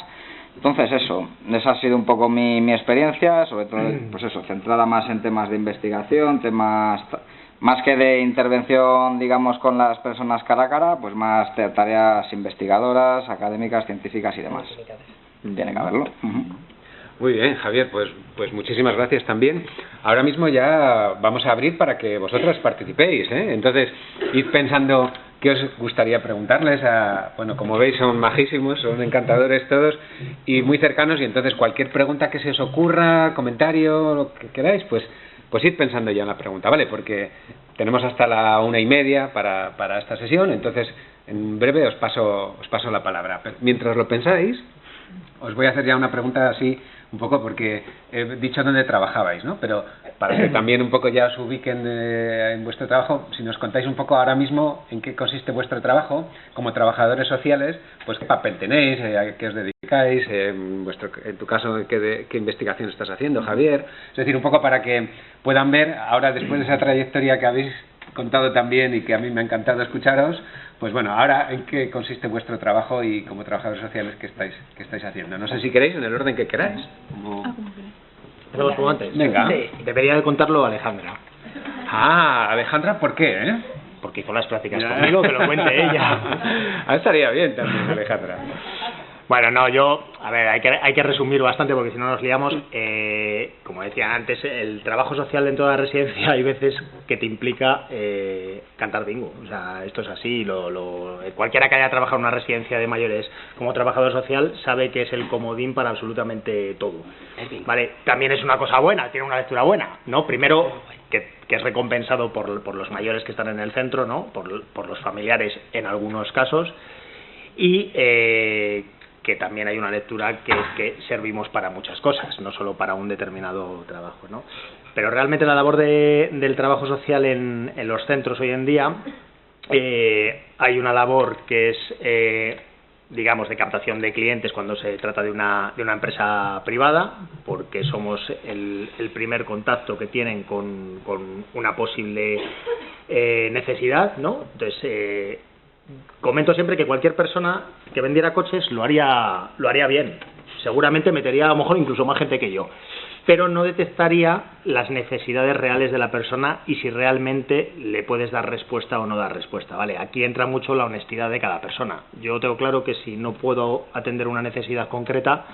Entonces esa ha sido un poco mi experiencia, sobre todo pues eso, centrada más en temas de investigación, temas más que de intervención, digamos, con las personas cara a cara, pues más tareas investigadoras, académicas, científicas y demás. Tiene que haberlo. Muy bien, Javier, pues muchísimas gracias también. Ahora mismo ya vamos a abrir para que vosotros participéis, ¿eh? Entonces, id pensando qué os gustaría preguntarles. Bueno, como veis, son majísimos, son encantadores todos y muy cercanos, y entonces cualquier pregunta que se os ocurra, comentario, lo que queráis, pues id pensando ya en la pregunta, ¿vale? Porque tenemos hasta la 1:30 para esta sesión, entonces en breve os paso la palabra. Pero mientras lo pensáis, os voy a hacer ya una pregunta así, un poco porque he dicho dónde trabajabais, ¿no? Pero para que también un poco ya os ubiquen en vuestro trabajo, si nos contáis un poco ahora mismo en qué consiste vuestro trabajo como trabajadores sociales, pues qué papel tenéis, a qué os dedicáis, en tu caso qué investigación estás haciendo, Javier. Es decir, un poco para que puedan ver ahora, después de esa trayectoria que habéis contado también y que a mí me ha encantado escucharos, pues bueno, ahora en qué consiste vuestro trabajo y como trabajadores sociales que estáis haciendo. No sé si queréis, en el orden que queráis. ¿Hacemos como antes? Venga. Sí. Debería de contarlo Alejandra. Alejandra, ¿por qué, Porque hizo las prácticas conmigo, que lo cuente ella. Estaría bien también, Alejandra. Bueno, no, a ver, hay que resumir bastante porque si no nos liamos. como decía antes, el trabajo social dentro de la residencia hay veces que te implica cantar bingo. O sea, esto es así. Cualquiera que haya trabajado en una residencia de mayores como trabajador social sabe que es el comodín para absolutamente todo. Vale, también es una cosa buena, tiene una lectura buena, ¿no? Primero, que es recompensado por los mayores que están en el centro, ¿no? Por los familiares en algunos casos, y que también hay una lectura que es que servimos para muchas cosas, no solo para un determinado trabajo, ¿no? Pero realmente la labor del trabajo social en los centros hoy en día, hay una labor que es, digamos, de captación de clientes cuando se trata de una empresa privada, porque somos el primer contacto que tienen con una posible necesidad, ¿no? Entonces, comento siempre que cualquier persona que vendiera coches lo haría bien. Seguramente metería a lo mejor incluso más gente que yo, pero no detectaría las necesidades reales de la persona y si realmente le puedes dar respuesta o no dar respuesta, ¿vale? Aquí entra mucho la honestidad de cada persona. Yo tengo claro que si no puedo atender una necesidad concreta,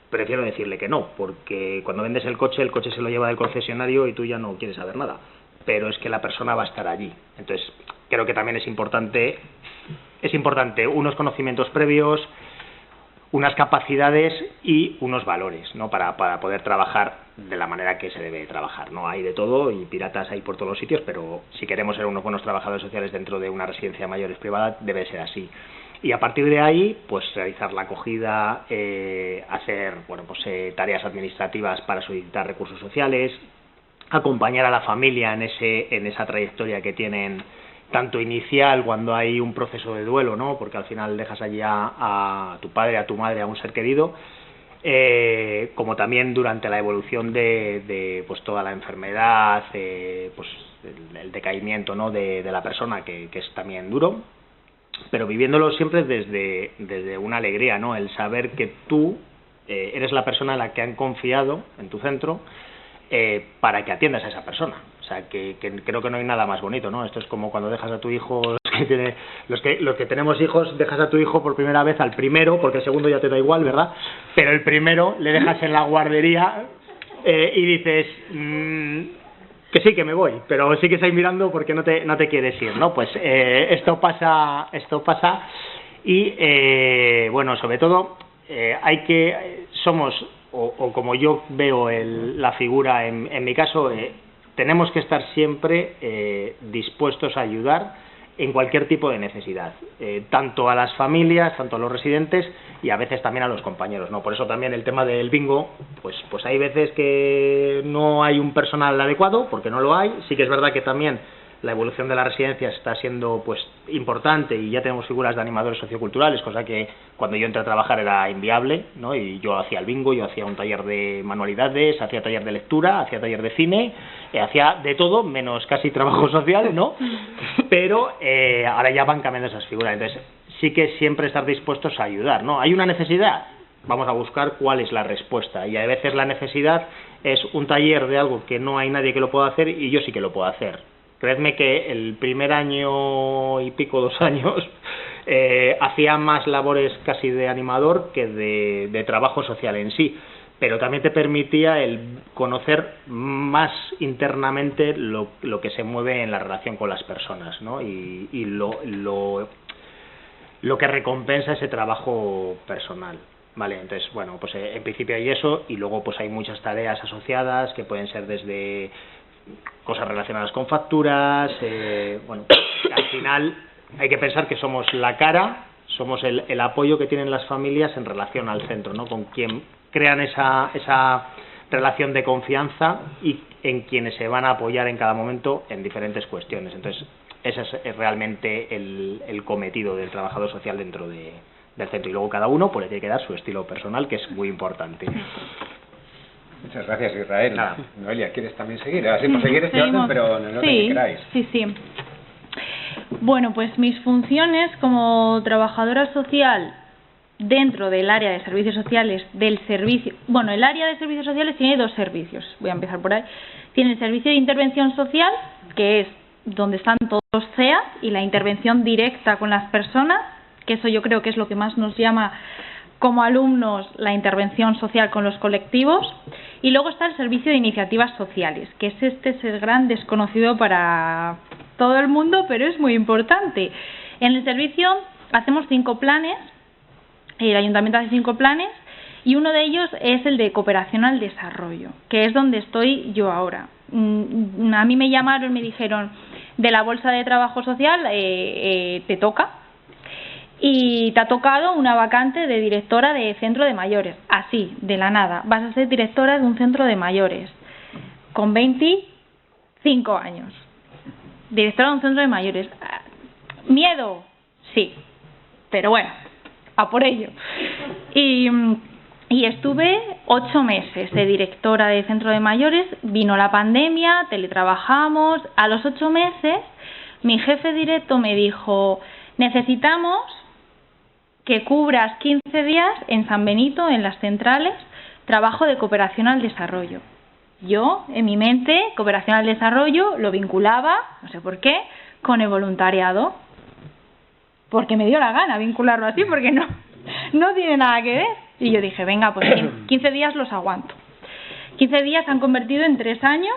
prefiero decirle que no, porque cuando vendes el coche se lo lleva del concesionario y tú ya no quieres saber nada, pero es que la persona va a estar allí. Entonces, creo que también es importante unos conocimientos previos, unas capacidades y unos valores, ¿no? Para poder trabajar de la manera que se debe trabajar, ¿no? Hay de todo y piratas hay por todos los sitios, pero si queremos ser unos buenos trabajadores sociales dentro de una residencia de mayores privada, debe ser así. Y a partir de ahí, pues realizar la acogida, hacer, bueno, pues tareas administrativas para solicitar recursos sociales, acompañar a la familia en esa trayectoria que tienen, tanto inicial cuando hay un proceso de duelo, ¿no? Porque al final dejas allí a tu padre, a tu madre, a un ser querido, como también durante la evolución de pues toda la enfermedad, pues el decaimiento, ¿no? de la persona, que es también duro, pero viviéndolo siempre desde una alegría, ¿no? El saber que tú eres la persona en la que han confiado en tu centro, para que atiendas a esa persona. O sea, que creo que no hay nada más bonito, ¿no? Esto es como cuando dejas a tu hijo, los que tenemos hijos, dejas a tu hijo por primera vez al primero, porque el segundo ya te da igual, ¿verdad? Pero el primero le dejas en la guardería y dices que sí, que me voy, pero sí que estáis mirando porque no te quieres ir, ¿no? Pues esto pasa y bueno, sobre todo somos, o como yo veo la figura en mi caso, tenemos que estar siempre dispuestos a ayudar en cualquier tipo de necesidad, tanto a las familias, tanto a los residentes y a veces también a los compañeros, ¿no? Por eso también el tema del bingo, pues hay veces que no hay un personal adecuado, porque no lo hay. Sí que es verdad que también la evolución de la residencia está siendo pues importante y ya tenemos figuras de animadores socioculturales, cosa que cuando yo entré a trabajar era inviable, ¿no? Y yo hacía el bingo, yo hacía un taller de manualidades, hacía taller de lectura, hacía taller de cine, hacía de todo menos casi trabajo social, ¿no? Pero ahora ya van cambiando esas figuras. Entonces sí que siempre estar dispuestos a ayudar, ¿no? Hay una necesidad, vamos a buscar cuál es la respuesta, y a veces la necesidad es un taller de algo que no hay nadie que lo pueda hacer y yo sí que lo puedo hacer. Creedme que el primer año y pico, 2 años, hacía más labores casi de animador que de trabajo social en sí, pero también te permitía el conocer más internamente lo que se mueve en la relación con las personas, ¿no? Y lo que recompensa ese trabajo personal. Vale, entonces, bueno, pues en principio hay eso, y luego pues hay muchas tareas asociadas que pueden ser desde cosas relacionadas con facturas, bueno, al final hay que pensar que somos la cara, somos el apoyo que tienen las familias en relación al centro, ¿no? Con quien crean esa relación de confianza y en quienes se van a apoyar en cada momento en diferentes cuestiones. Entonces, ese es realmente el cometido del trabajador social dentro del centro, y luego cada uno pues le tiene que dar su estilo personal, que es muy importante. Muchas gracias, Israel. Nada. Noelia, ¿quieres también seguir? Así por seguir este orden, pero en el orden que queráis. Sí. Bueno, pues mis funciones como trabajadora social dentro del área de servicios sociales del servicio... Bueno, el área de servicios sociales tiene 2 servicios, voy a empezar por ahí. Tiene el servicio de intervención social, que es donde están todos los CEA, y la intervención directa con las personas, que eso yo creo que es lo que más nos llama como alumnos, la intervención social con los colectivos. Y luego está el Servicio de Iniciativas Sociales, que es el gran desconocido para todo el mundo, pero es muy importante. En el servicio hacemos 5 planes, el ayuntamiento hace 5 planes, y uno de ellos es el de cooperación al desarrollo, que es donde estoy yo ahora. A mí me llamaron y me dijeron, de la Bolsa de Trabajo Social te toca, y te ha tocado una vacante de directora de centro de mayores, así, de la nada. Vas a ser directora de un centro de mayores, con 25 años. Directora de un centro de mayores. ¿Miedo? Sí, pero bueno, a por ello. Y estuve 8 meses de directora de centro de mayores, vino la pandemia, teletrabajamos. A los 8 meses, mi jefe directo me dijo, necesitamos que cubras 15 días en San Benito, en las centrales, trabajo de cooperación al desarrollo. Yo, en mi mente, cooperación al desarrollo lo vinculaba, no sé por qué, con el voluntariado. Porque me dio la gana vincularlo así, porque no tiene nada que ver. Y yo dije, venga, pues 15 días los aguanto. 15 días se han convertido en 3 años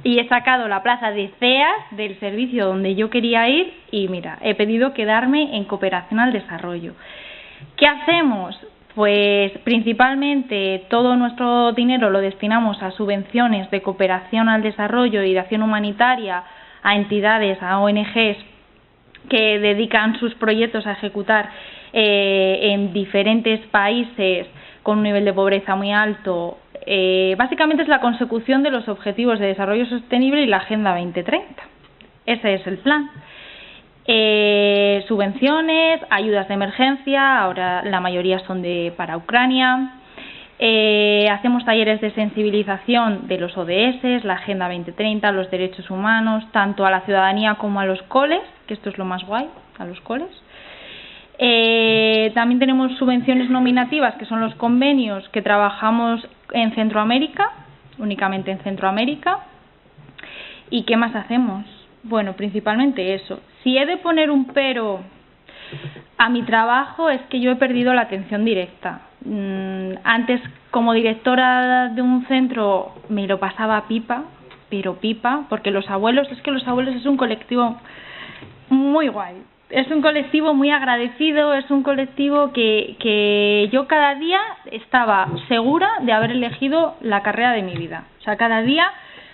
y he sacado la plaza de CEAS del servicio donde yo quería ir y mira, he pedido quedarme en cooperación al desarrollo. ¿Qué hacemos? Pues principalmente todo nuestro dinero lo destinamos a subvenciones de cooperación al desarrollo y de acción humanitaria a entidades, a ONGs que dedican sus proyectos a ejecutar en diferentes países con un nivel de pobreza muy alto. Básicamente es la consecución de los Objetivos de Desarrollo Sostenible y la Agenda 2030. Ese es el plan. Subvenciones, ayudas de emergencia, ahora la mayoría son para Ucrania. Hacemos talleres de sensibilización de los ODS, la Agenda 2030, los derechos humanos, tanto a la ciudadanía como a los coles, que esto es lo más guay, a los coles. También tenemos subvenciones nominativas, que son los convenios que trabajamos en Centroamérica, únicamente en Centroamérica. ¿Y qué más hacemos? Bueno, principalmente eso. Si he de poner un pero a mi trabajo es que yo he perdido la atención directa. Antes, como directora de un centro, me lo pasaba pipa, pero pipa, porque los abuelos es un colectivo muy guay. Es un colectivo muy agradecido, es un colectivo que yo cada día estaba segura de haber elegido la carrera de mi vida. O sea, cada día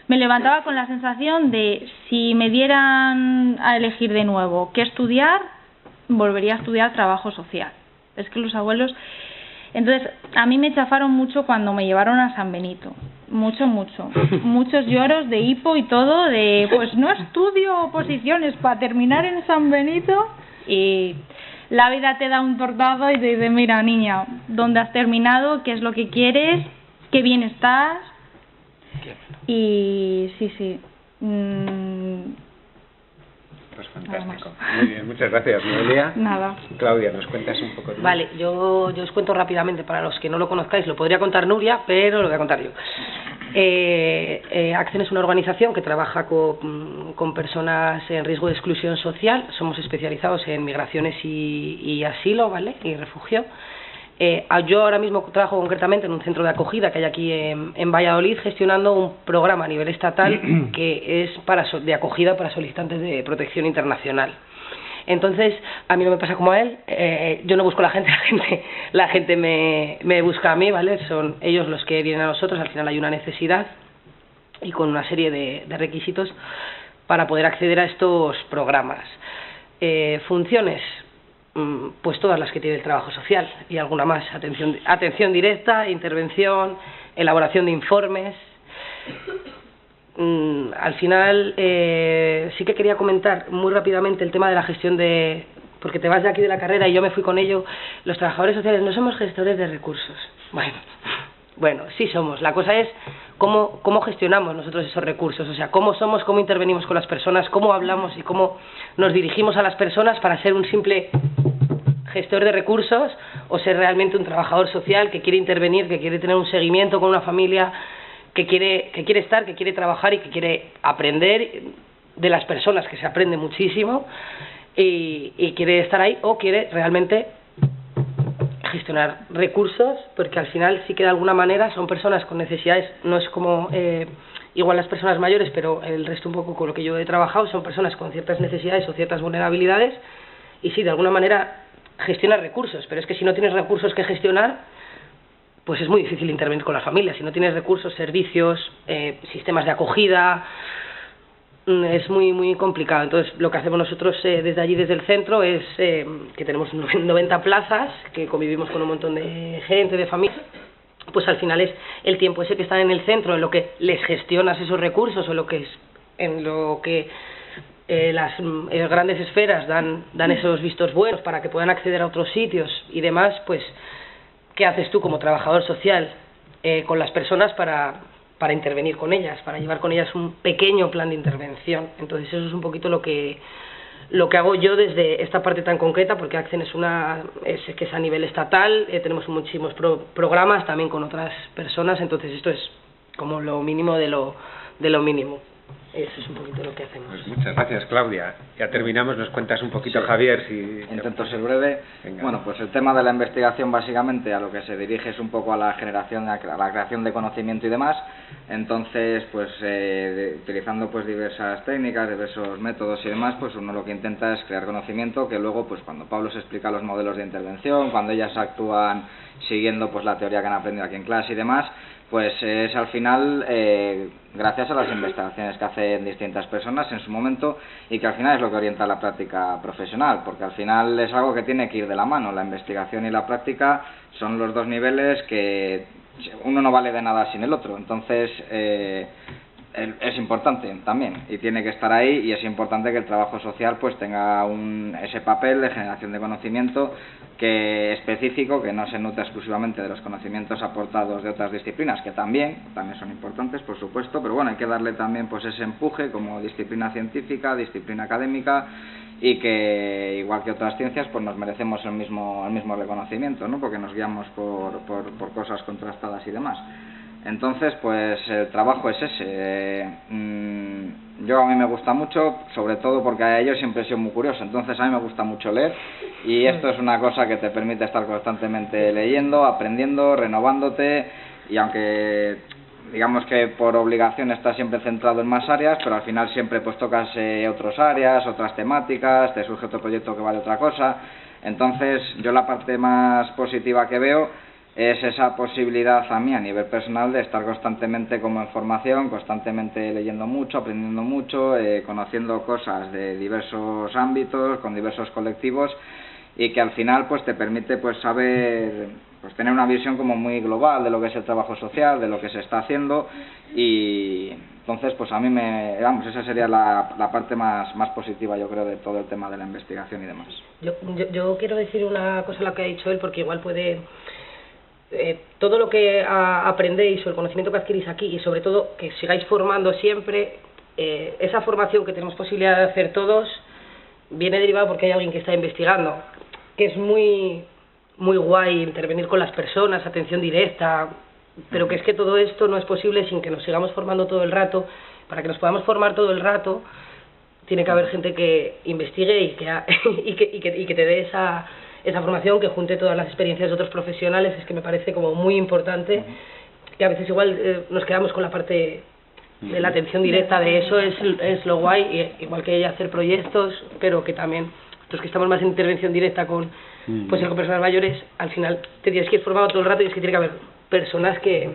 me levantaba con la sensación de si me dieran a elegir de nuevo qué estudiar, volvería a estudiar trabajo social. Es que los abuelos... Entonces, a mí me chafaron mucho cuando me llevaron a San Benito. Mucho. Muchos lloros de hipo y todo, de pues no estudio oposiciones para terminar en San Benito. Y la vida te da un tortazo y te dice, mira niña, ¿dónde has terminado? ¿Qué es lo que quieres? ¿Qué bien estás? Y sí. Pues fantástico. Muy bien, muchas gracias, Noelia. Nada. Claudia, ¿nos cuentas un poco? Vale, yo os cuento rápidamente, para los que no lo conozcáis, lo podría contar Nuria, pero lo voy a contar yo. Accen es una organización que trabaja con personas en riesgo de exclusión social. Somos especializados en migraciones y asilo, ¿vale? Y refugio. Yo ahora mismo trabajo concretamente en un centro de acogida que hay aquí en Valladolid, gestionando un programa a nivel estatal que es de acogida para solicitantes de protección internacional. Entonces, a mí no me pasa como a él, yo no busco a la gente me busca a mí, ¿vale? Son ellos los que vienen a nosotros, al final hay una necesidad y con una serie de requisitos para poder acceder a estos programas. Funciones, pues todas las que tiene el trabajo social y alguna más, atención directa, intervención, elaboración de informes. Al final sí que quería comentar muy rápidamente el tema de la gestión porque te vas de aquí de la carrera y yo me fui con ello. Los trabajadores sociales no somos gestores de recursos. Bueno, sí somos. La cosa es cómo gestionamos nosotros esos recursos, o sea, cómo intervenimos con las personas, cómo hablamos y cómo nos dirigimos a las personas para ser un simple gestor de recursos o ser realmente un trabajador social que quiere intervenir, que quiere tener un seguimiento con una familia, que quiere estar, que quiere trabajar y que quiere aprender de las personas, que se aprende muchísimo y quiere estar ahí o quiere realmente gestionar recursos, porque al final sí que de alguna manera son personas con necesidades, no es como igual las personas mayores, pero el resto un poco con lo que yo he trabajado, son personas con ciertas necesidades o ciertas vulnerabilidades, y sí, de alguna manera gestionar recursos, pero es que si no tienes recursos que gestionar, pues es muy difícil intervenir con las familias. Si no tienes recursos, servicios, sistemas de acogida, es muy complicado. Entonces, lo que hacemos nosotros desde allí, desde el centro, es que tenemos 90 plazas, que convivimos con un montón de gente, de familias. Pues al final es el tiempo ese que están en el centro, en lo que les gestionas esos recursos, o en lo que las grandes esferas dan esos vistos buenos para que puedan acceder a otros sitios y demás. Pues ¿qué haces tú como trabajador social con las personas para intervenir con ellas, para llevar con ellas un pequeño plan de intervención? Entonces eso es un poquito lo que hago yo desde esta parte tan concreta, porque Accen es que es a nivel estatal, tenemos muchísimos programas también con otras personas, entonces esto es como lo mínimo de lo mínimo. Eso es un poquito lo que hacemos. Pues muchas gracias, Claudia. Ya terminamos, nos cuentas un poquito, sí. Javier. Intento ser breve. Venga. Bueno, pues el tema de la investigación básicamente a lo que se dirige es un poco a la creación de conocimiento y demás. Entonces, pues utilizando pues diversas técnicas, diversos métodos y demás, pues uno lo que intenta es crear conocimiento que luego, pues cuando Pablo se explica los modelos de intervención, cuando ellas actúan siguiendo pues la teoría que han aprendido aquí en clase y demás, pues es al final gracias a las investigaciones que hacen distintas personas en su momento, y que al final es lo que orienta la práctica profesional, porque al final es algo que tiene que ir de la mano. La investigación y la práctica son los dos niveles que uno no vale de nada sin el otro. Entonces es importante también, y tiene que estar ahí, y es importante que el trabajo social pues tenga ese papel de generación de conocimiento específico, que no se nutre exclusivamente de los conocimientos aportados de otras disciplinas, que también son importantes, por supuesto, pero bueno, hay que darle también pues ese empuje como disciplina científica, disciplina académica, y que igual que otras ciencias pues nos merecemos el mismo reconocimiento, ¿no? Porque nos guiamos por cosas contrastadas y demás. Entonces, pues el trabajo es ese. A mí me gusta mucho, sobre todo porque yo siempre he sido muy curioso, entonces a mí me gusta mucho leer, y esto es una cosa que te permite estar constantemente leyendo, aprendiendo, renovándote, y aunque digamos que por obligación estás siempre centrado en más áreas, pero al final siempre pues tocas otras áreas, otras temáticas, te surge otro proyecto que vale otra cosa. Entonces yo la parte más positiva que veo es esa posibilidad a mí a nivel personal de estar constantemente como en formación, constantemente leyendo mucho, aprendiendo mucho, conociendo cosas de diversos ámbitos, con diversos colectivos, y que al final pues te permite pues saber, pues tener una visión como muy global de lo que es el trabajo social, de lo que se está haciendo, y entonces pues a mí esa sería la parte más positiva, yo creo, de todo el tema de la investigación y demás. Yo quiero decir una cosa a la que ha dicho él, porque igual puede... todo lo que aprendéis o el conocimiento que adquirís aquí, y sobre todo que sigáis formando siempre, esa formación que tenemos posibilidad de hacer todos viene derivado porque hay alguien que está investigando, que es muy guay intervenir con las personas, atención directa, pero que es que todo esto no es posible sin que nos sigamos formando todo el rato. Para que nos podamos formar todo el rato tiene que haber gente que investigue y que te dé esa formación, que junte todas las experiencias de otros profesionales. Es que me parece como muy importante, que a veces igual nos quedamos con la parte de la atención directa, de eso es lo guay, igual que hacer proyectos, pero que también los que estamos más en intervención directa con personas mayores, al final te tienes que ir formado todo el rato, y es que tiene que haber personas que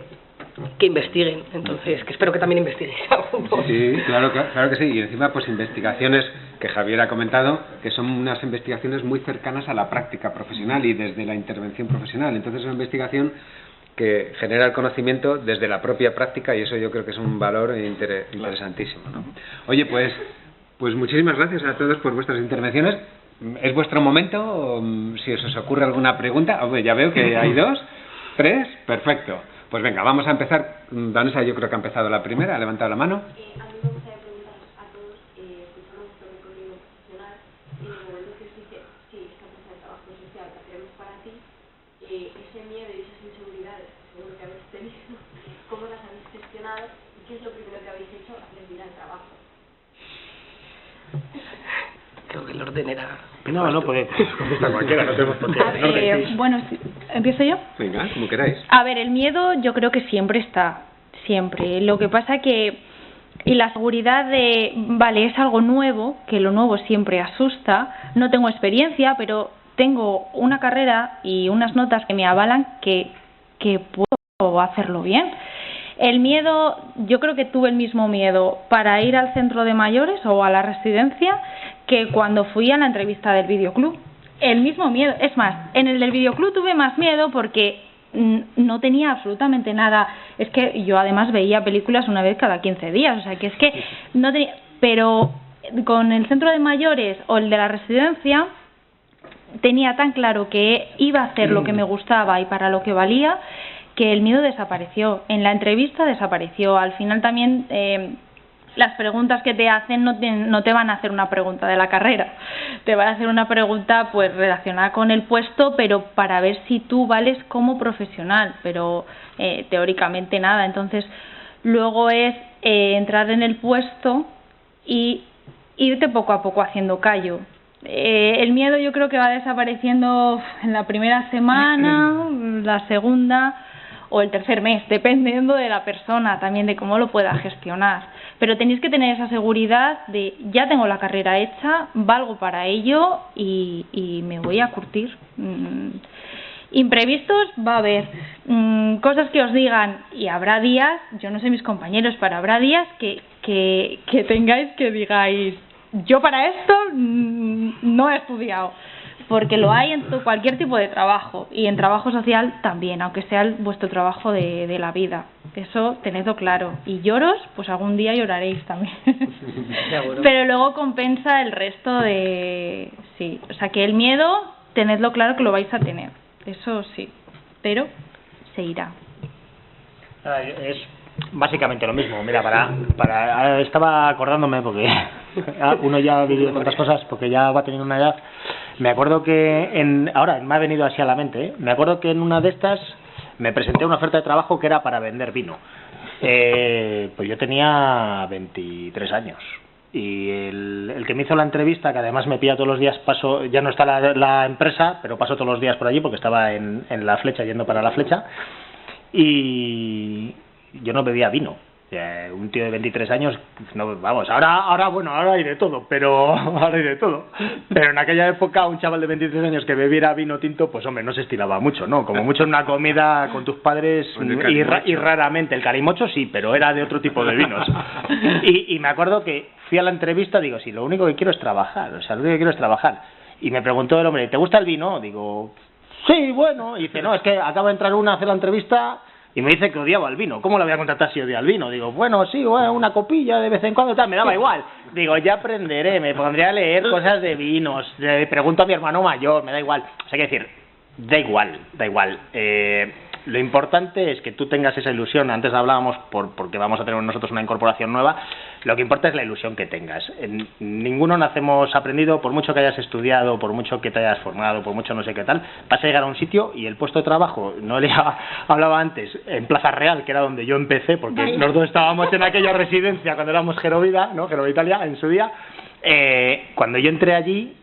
investiguen. Entonces, que espero que también investiguéis algo. Sí, claro que sí. Y encima pues investigaciones que Javier ha comentado, que son unas investigaciones muy cercanas a la práctica profesional y desde la intervención profesional. Entonces es una investigación que genera el conocimiento desde la propia práctica, y eso yo creo que es un valor interesantísimo, ¿no? Oye, pues muchísimas gracias a todos por vuestras intervenciones. ¿Es vuestro momento? Si os ocurre alguna pregunta. Hombre, ya veo que hay 2, 3, perfecto. Pues venga, vamos a empezar. Vanessa, yo creo que ha empezado la primera, ha levantado la mano. A mí me gustaría preguntar a todos, escuchamos vuestro recorrido profesional, en el momento que os dice, sí, esta empresa de trabajo social la queremos para ti, ese miedo y esas inseguridades que seguro que habéis tenido, ¿cómo las habéis gestionado y qué es lo primero que habéis hecho al terminar el trabajo? que el orden era... No, puede contestar cualquiera, no tenemos por qué. Bueno, ¿empiezo yo? Venga, como queráis. A ver, el miedo yo creo que siempre está, siempre. Lo que pasa que... Y la seguridad de, vale, es algo nuevo, que lo nuevo siempre asusta, no tengo experiencia, pero tengo una carrera y unas notas que me avalan que puedo hacerlo bien. El miedo, yo creo que tuve el mismo miedo para ir al centro de mayores o a la residencia que cuando fui a la entrevista del videoclub. El mismo miedo, es más, en el del videoclub tuve más miedo porque no tenía absolutamente nada. Es que yo además veía películas una vez cada 15 días, o sea que es que no tenía... Pero con el centro de mayores o el de la residencia tenía tan claro que iba a hacer lo que me gustaba y para lo que valía, que el miedo desapareció. En la entrevista desapareció. Al final también las preguntas que te hacen no te van a hacer una pregunta de la carrera, te van a hacer una pregunta pues relacionada con el puesto, pero para ver si tú vales como profesional, pero teóricamente nada. Entonces luego es entrar en el puesto y irte poco a poco haciendo callo. El miedo yo creo que va desapareciendo en la primera semana, la segunda o el tercer mes, dependiendo de la persona, también de cómo lo pueda gestionar. Pero tenéis que tener esa seguridad de ya tengo la carrera hecha, valgo para ello y me voy a curtir. Imprevistos va a haber, cosas que os digan, y habrá días, yo no sé mis compañeros, pero habrá días que tengáis que digáis, yo para esto no he estudiado. Porque lo hay en cualquier tipo de trabajo, y en trabajo social también, aunque sea vuestro trabajo de la vida. Eso tenedlo claro. Y lloros, pues algún día lloraréis también. Pero luego compensa el resto de... Sí, o sea que el miedo, tenedlo claro que lo vais a tener. Eso sí, pero se irá. Es básicamente lo mismo. Mira, para estaba acordándome, porque uno ya ha vivido tantas cosas, porque ya va teniendo una edad. Me acuerdo que ahora me ha venido así a la mente, me acuerdo que en una de estas me presenté a una oferta de trabajo que era para vender vino. Pues yo tenía 23 años y el que me hizo la entrevista, que además me pilla todos los días, ya no está la empresa, pero paso todos los días por allí porque estaba en La Flecha, yendo para La Flecha, y yo no bebía vino. Un tío de 23 años, no, vamos, ahora hay de todo, pero en aquella época un chaval de 23 años que bebiera vino tinto, pues hombre, no se estilaba mucho, ¿no? Como mucho en una comida con tus padres y raramente, el calimocho sí, pero era de otro tipo de vinos. Y me acuerdo que fui a la entrevista, digo, sí, lo único que quiero es trabajar, y me preguntó el hombre, ¿te gusta el vino? Digo, sí, bueno, y dice, no, es que acaba de entrar a hacer la entrevista y me dice que odiaba el vino. ¿Cómo la voy a contratar si odia el vino? Digo, bueno, sí, una copilla de vez en cuando, tal, me daba igual. Digo, ya aprenderé, me pondré a leer cosas de vinos, pregunto a mi hermano mayor, me da igual. O sea, hay que decir, da igual. Lo importante es que tú tengas esa ilusión. Antes hablábamos porque vamos a tener nosotros una incorporación nueva. Lo que importa es la ilusión que tengas. Ninguno nacemos aprendido, por mucho que hayas estudiado, por mucho que te hayas formado, por mucho no sé qué tal, vas a llegar a un sitio y el puesto de trabajo, no le hablaba antes, en Plaza Real, que era donde yo empecé, porque los dos estábamos en aquella residencia cuando éramos Gerovida, ¿no? Gerovida Italia, en su día. Cuando yo entré allí,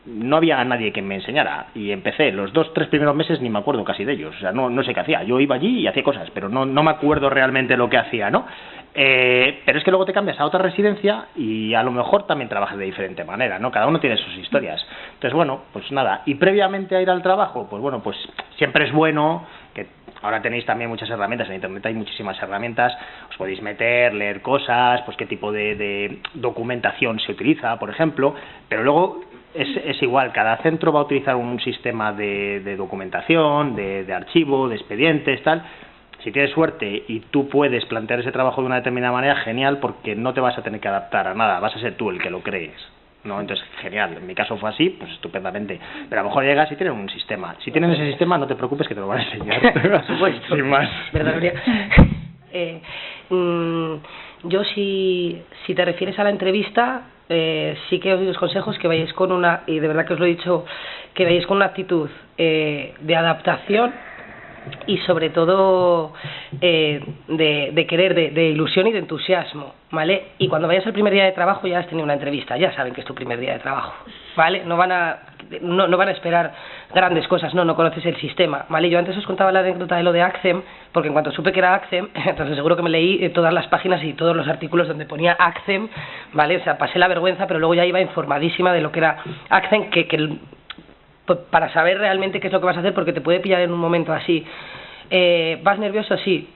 no había nadie que me enseñara y empecé los 2-3 primeros meses, ni me acuerdo casi de ellos, o sea, no sé qué hacía. Yo iba allí y hacía cosas, pero no me acuerdo realmente lo que hacía, ¿no? Pero es que luego te cambias a otra residencia y a lo mejor también trabajas de diferente manera, ¿no? Cada uno tiene sus historias. Entonces, bueno, pues nada, y previamente a ir al trabajo, pues bueno, pues siempre es bueno que ahora tenéis también muchas herramientas, en internet hay muchísimas herramientas, os podéis meter, leer cosas, pues qué tipo de documentación se utiliza, por ejemplo, pero luego es igual, cada centro va a utilizar un sistema de documentación, de archivo, de expedientes, tal. Si tienes suerte y tú puedes plantear ese trabajo de una determinada manera, genial, porque no te vas a tener que adaptar a nada, vas a ser tú el que lo crees, ¿no? Entonces, genial, en mi caso fue así, pues estupendamente. Pero a lo mejor llegas y tienen un sistema. Si tienen ese sistema, no te preocupes que te lo van a enseñar. Por supuesto. Sin más. ¿Verdad, Nuria? Yo, si te refieres a la entrevista, sí que os doy los consejos que vayáis con una, y de verdad que os lo he dicho, que vayáis con una actitud de adaptación y sobre todo de querer, de ilusión y de entusiasmo, ¿vale? Y cuando vayas al primer día de trabajo ya has tenido una entrevista, ya saben que es tu primer día de trabajo, ¿vale? No van a esperar grandes cosas, no conoces el sistema, ¿vale? Yo antes os contaba la anécdota de lo de Accem, porque en cuanto supe que era Accem, entonces seguro que me leí todas las páginas y todos los artículos donde ponía Accem, ¿vale? O sea, pasé la vergüenza, pero luego ya iba informadísima de lo que era Accem, para saber realmente qué es lo que vas a hacer, porque te puede pillar en un momento así. ¿Vas nervioso? Sí,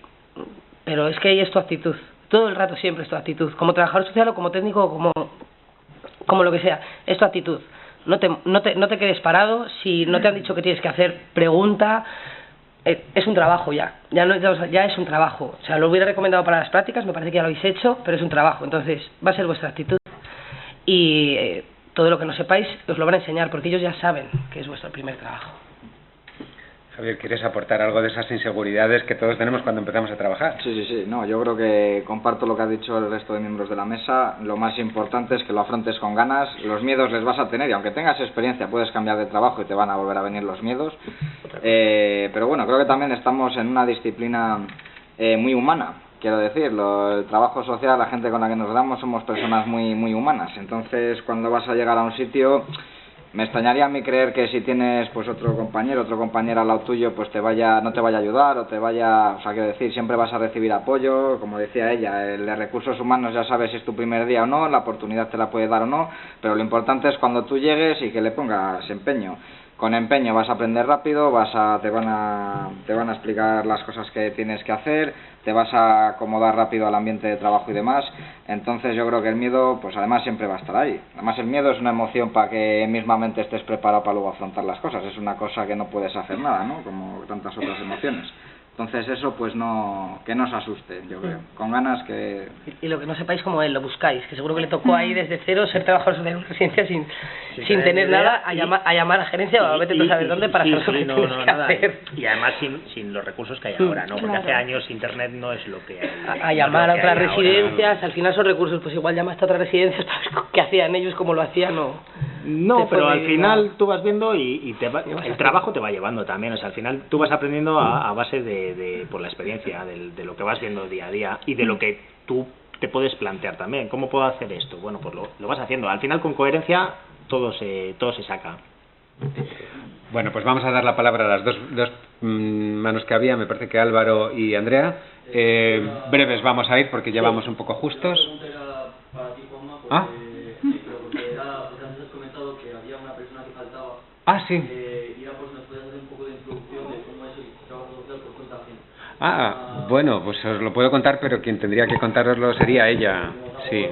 pero es que ahí es tu actitud, todo el rato siempre es tu actitud, como trabajador social o como técnico o como lo que sea, es tu actitud. No te quedes parado, si no te han dicho qué tienes que hacer, pregunta. Es un trabajo ya es un trabajo. O sea, lo hubiera recomendado para las prácticas, me parece que ya lo habéis hecho, pero es un trabajo, entonces va a ser vuestra actitud. Y todo lo que no sepáis os lo van a enseñar, porque ellos ya saben que es vuestro primer trabajo. Javier, ¿quieres aportar algo de esas inseguridades que todos tenemos cuando empezamos a trabajar? Sí, no, yo creo que comparto lo que ha dicho el resto de miembros de la mesa. Lo más importante es que lo afrontes con ganas. Los miedos les vas a tener, y aunque tengas experiencia puedes cambiar de trabajo y te van a volver a venir los miedos. Pero bueno, creo que también estamos en una disciplina muy humana. Quiero decir, el trabajo social, la gente con la que nos damos, somos personas muy humanas. Entonces, cuando vas a llegar a un sitio, me extrañaría a mí creer que si tienes pues otro compañero, otra compañera al lado tuyo, pues no te vaya a ayudar o quiero decir, siempre vas a recibir apoyo, como decía ella, el de recursos humanos ya sabes si es tu primer día o no, la oportunidad te la puede dar o no, pero lo importante es cuando tú llegues y que le pongas empeño. Con empeño vas a aprender rápido, te van a explicar las cosas que tienes que hacer, te vas a acomodar rápido al ambiente de trabajo y demás. Entonces yo creo que el miedo, pues además siempre va a estar ahí. Además el miedo es una emoción para que mismamente estés preparado para luego afrontar las cosas. Es una cosa que no puedes hacer nada, ¿no? Como tantas otras emociones. Entonces eso pues que no os asuste, yo creo, con ganas que... Y lo que no sepáis como él, lo buscáis, que seguro que le tocó ahí desde cero ser trabajador social en una residencia sin tener nada, a llamar a gerencia o a vete tú a saber dónde para saber lo que tienes que hacer. Y además sin los recursos que hay ahora, ¿no? Porque hace años internet no es lo que hay. A llamar a otras residencias, al final son recursos, pues igual llamaste a otras residencias para ver qué hacían ellos, cómo lo hacían o... No, pero al final tú vas viendo y el trabajo te va llevando también, o sea, al final tú vas aprendiendo a base por la experiencia, de lo que vas viendo día a día y de lo que tú te puedes plantear también. ¿Cómo puedo hacer esto? Bueno, pues lo vas haciendo. Al final con coherencia todo se saca. Bueno, pues vamos a dar la palabra a las dos manos que había, me parece que Álvaro y Andrea. Breves vamos a ir porque ya vamos un poco justos. ¿Ah? Ah, sí. Ah, bueno, pues os lo puedo contar, pero quien tendría que contároslo sería ella. Sí.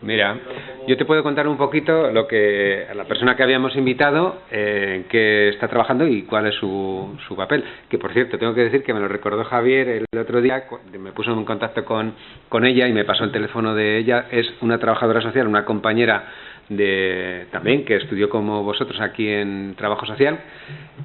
Mira, yo te puedo contar un poquito lo que la persona que habíamos invitado que está trabajando y cuál es su papel. Que por cierto, tengo que decir que me lo recordó Javier el otro día, me puso en contacto con ella y me pasó el teléfono de ella. Es una trabajadora social, una compañera también que estudió como vosotros aquí en Trabajo Social.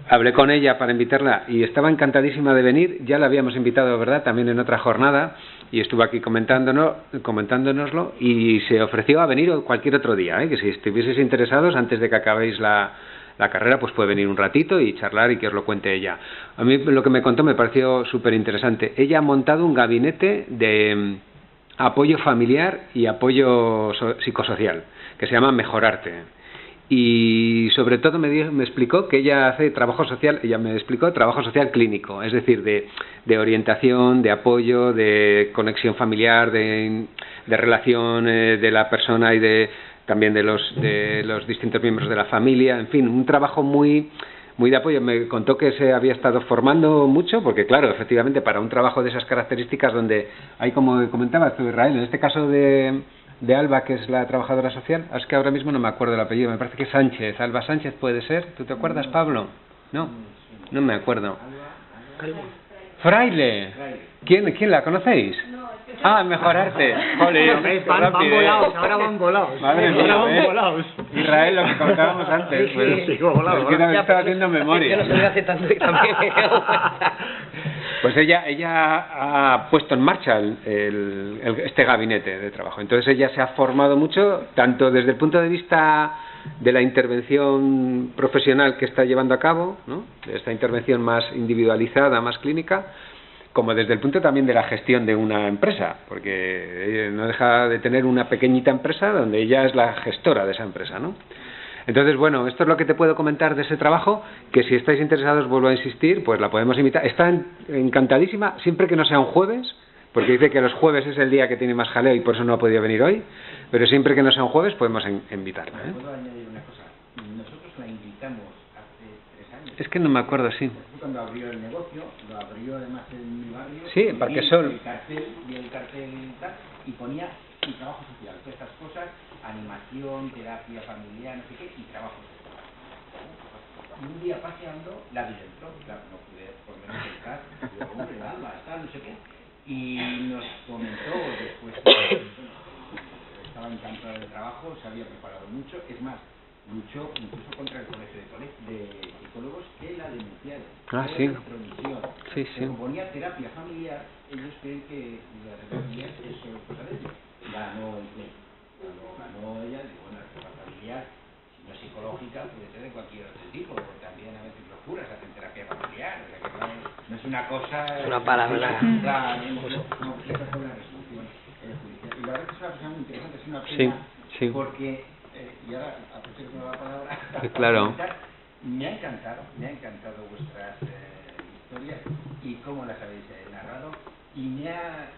Hablé con ella para invitarla y estaba encantadísima de venir. Ya la habíamos invitado, ¿verdad?, también en otra jornada, y estuvo aquí comentándonoslo y se ofreció a venir cualquier otro día, que si estuvieseis interesados antes de que acabéis la carrera, pues puede venir un ratito y charlar y que os lo cuente ella. A mí lo que me contó me pareció súper interesante. Ella ha montado un gabinete de apoyo familiar y apoyo psicosocial que se llama Mejorarte. Y sobre todo me explicó que ella hace trabajo social, ella me explicó trabajo social clínico, es decir, de orientación, de apoyo, de conexión familiar, de relación de la persona y también de los distintos miembros de la familia, en fin, un trabajo muy de apoyo. Me contó que se había estado formando mucho, porque claro, efectivamente, para un trabajo de esas características donde hay, como comentabas tú, Israel, en este caso de Alba, que es la trabajadora social, es que ahora mismo no me acuerdo el apellido, me parece que es Sánchez, Alba Sánchez puede ser, ¿tú te acuerdas, Pablo? No me acuerdo. Fraile. ¿Quién la conocéis? Mejorarte. Joder, van volados, ahora van volados. Madre mía, van volados. Israel, lo que contábamos antes. Sí, volado. Es que no estaba haciendo memoria. Yo no sabía hace tanto y también me Pues ella ha puesto en marcha este gabinete de trabajo. Entonces ella se ha formado mucho, tanto desde el punto de vista de la intervención profesional que está llevando a cabo, ¿no?, de esta intervención más individualizada, más clínica, como desde el punto también de la gestión de una empresa, porque no deja de tener una pequeñita empresa donde ella es la gestora de esa empresa, ¿no? Entonces, bueno, esto es lo que te puedo comentar de ese trabajo, que si estáis interesados, vuelvo a insistir, pues la podemos invitar. Está encantadísima, siempre que no sea un jueves, porque dice que los jueves es el día que tiene más jaleo y por eso no ha podido venir hoy, pero siempre que no sea un jueves podemos invitarla, ¿eh? ¿Puedo añadir una cosa? Nosotros la invitamos hace 3 años. Es que no me acuerdo, sí. Cuando abrió el negocio, lo abrió además en mi barrio. Sí, en Parquesol. El cartel tal, y ponía y trabajo social, todas estas cosas, animación, terapia familiar, no sé qué, y trabajo social. Y un día paseando, la vi dentro, claro, no pude por lo menos entrar, digo, hombre, Alba, está, no sé qué, y nos comentó después que estaba encantado del trabajo, se había preparado mucho, es más, luchó incluso contra el colegio de psicólogos que la denunciaron. Ah, sí. Sí, sí. Se proponía terapia familiar, ellos creen que la terapia es cosa de ellos. Ganó el play. Ganó ella, digo, bueno, la terapia familiar, si no es psicológica, puede ser de cualquier otro tipo, porque también a veces los curas hacen terapia familiar, o sea que no es una cosa... Es una palabra. No, esa fue la resolución judicial. Y la verdad es que es una persona muy interesante, es una pena, sí. porque, y ahora aprovecho que me da la palabra, claro. me ha encantado vuestras historias y cómo las habéis narrado, y me ha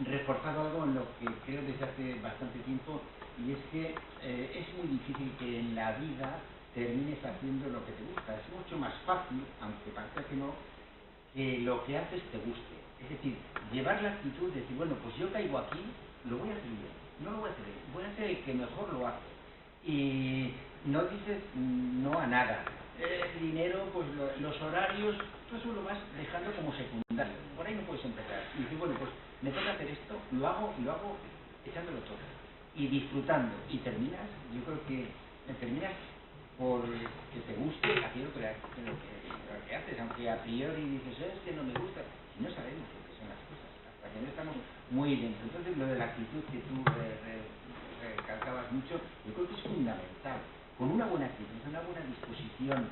reforzado algo en lo que creo desde hace bastante tiempo, y es que es muy difícil que en la vida termines haciendo lo que te gusta. Es mucho más fácil, aunque parezca que no, que lo que haces te guste. Es decir, llevar la actitud de decir, bueno, pues yo caigo aquí, lo voy a hacer bien, no lo voy a hacer bien, voy a ser el que mejor lo hace. Y no dices no a nada. El dinero, pues los horarios, todo eso lo vas dejando como secundario. Por ahí no puedes empezar. Y dices, bueno, pues me toca hacer esto, lo hago y lo hago echándolo todo. Y disfrutando. Y terminas, yo creo que terminas por que te guste aquello que haces, aunque a priori dices, es que no me gusta. Si no sabemos lo que son las cosas, hasta que no estamos muy dentro. Entonces, lo de la actitud que tú recalcabas mucho, yo creo que es fundamental. Con una buena actitud, una buena disposición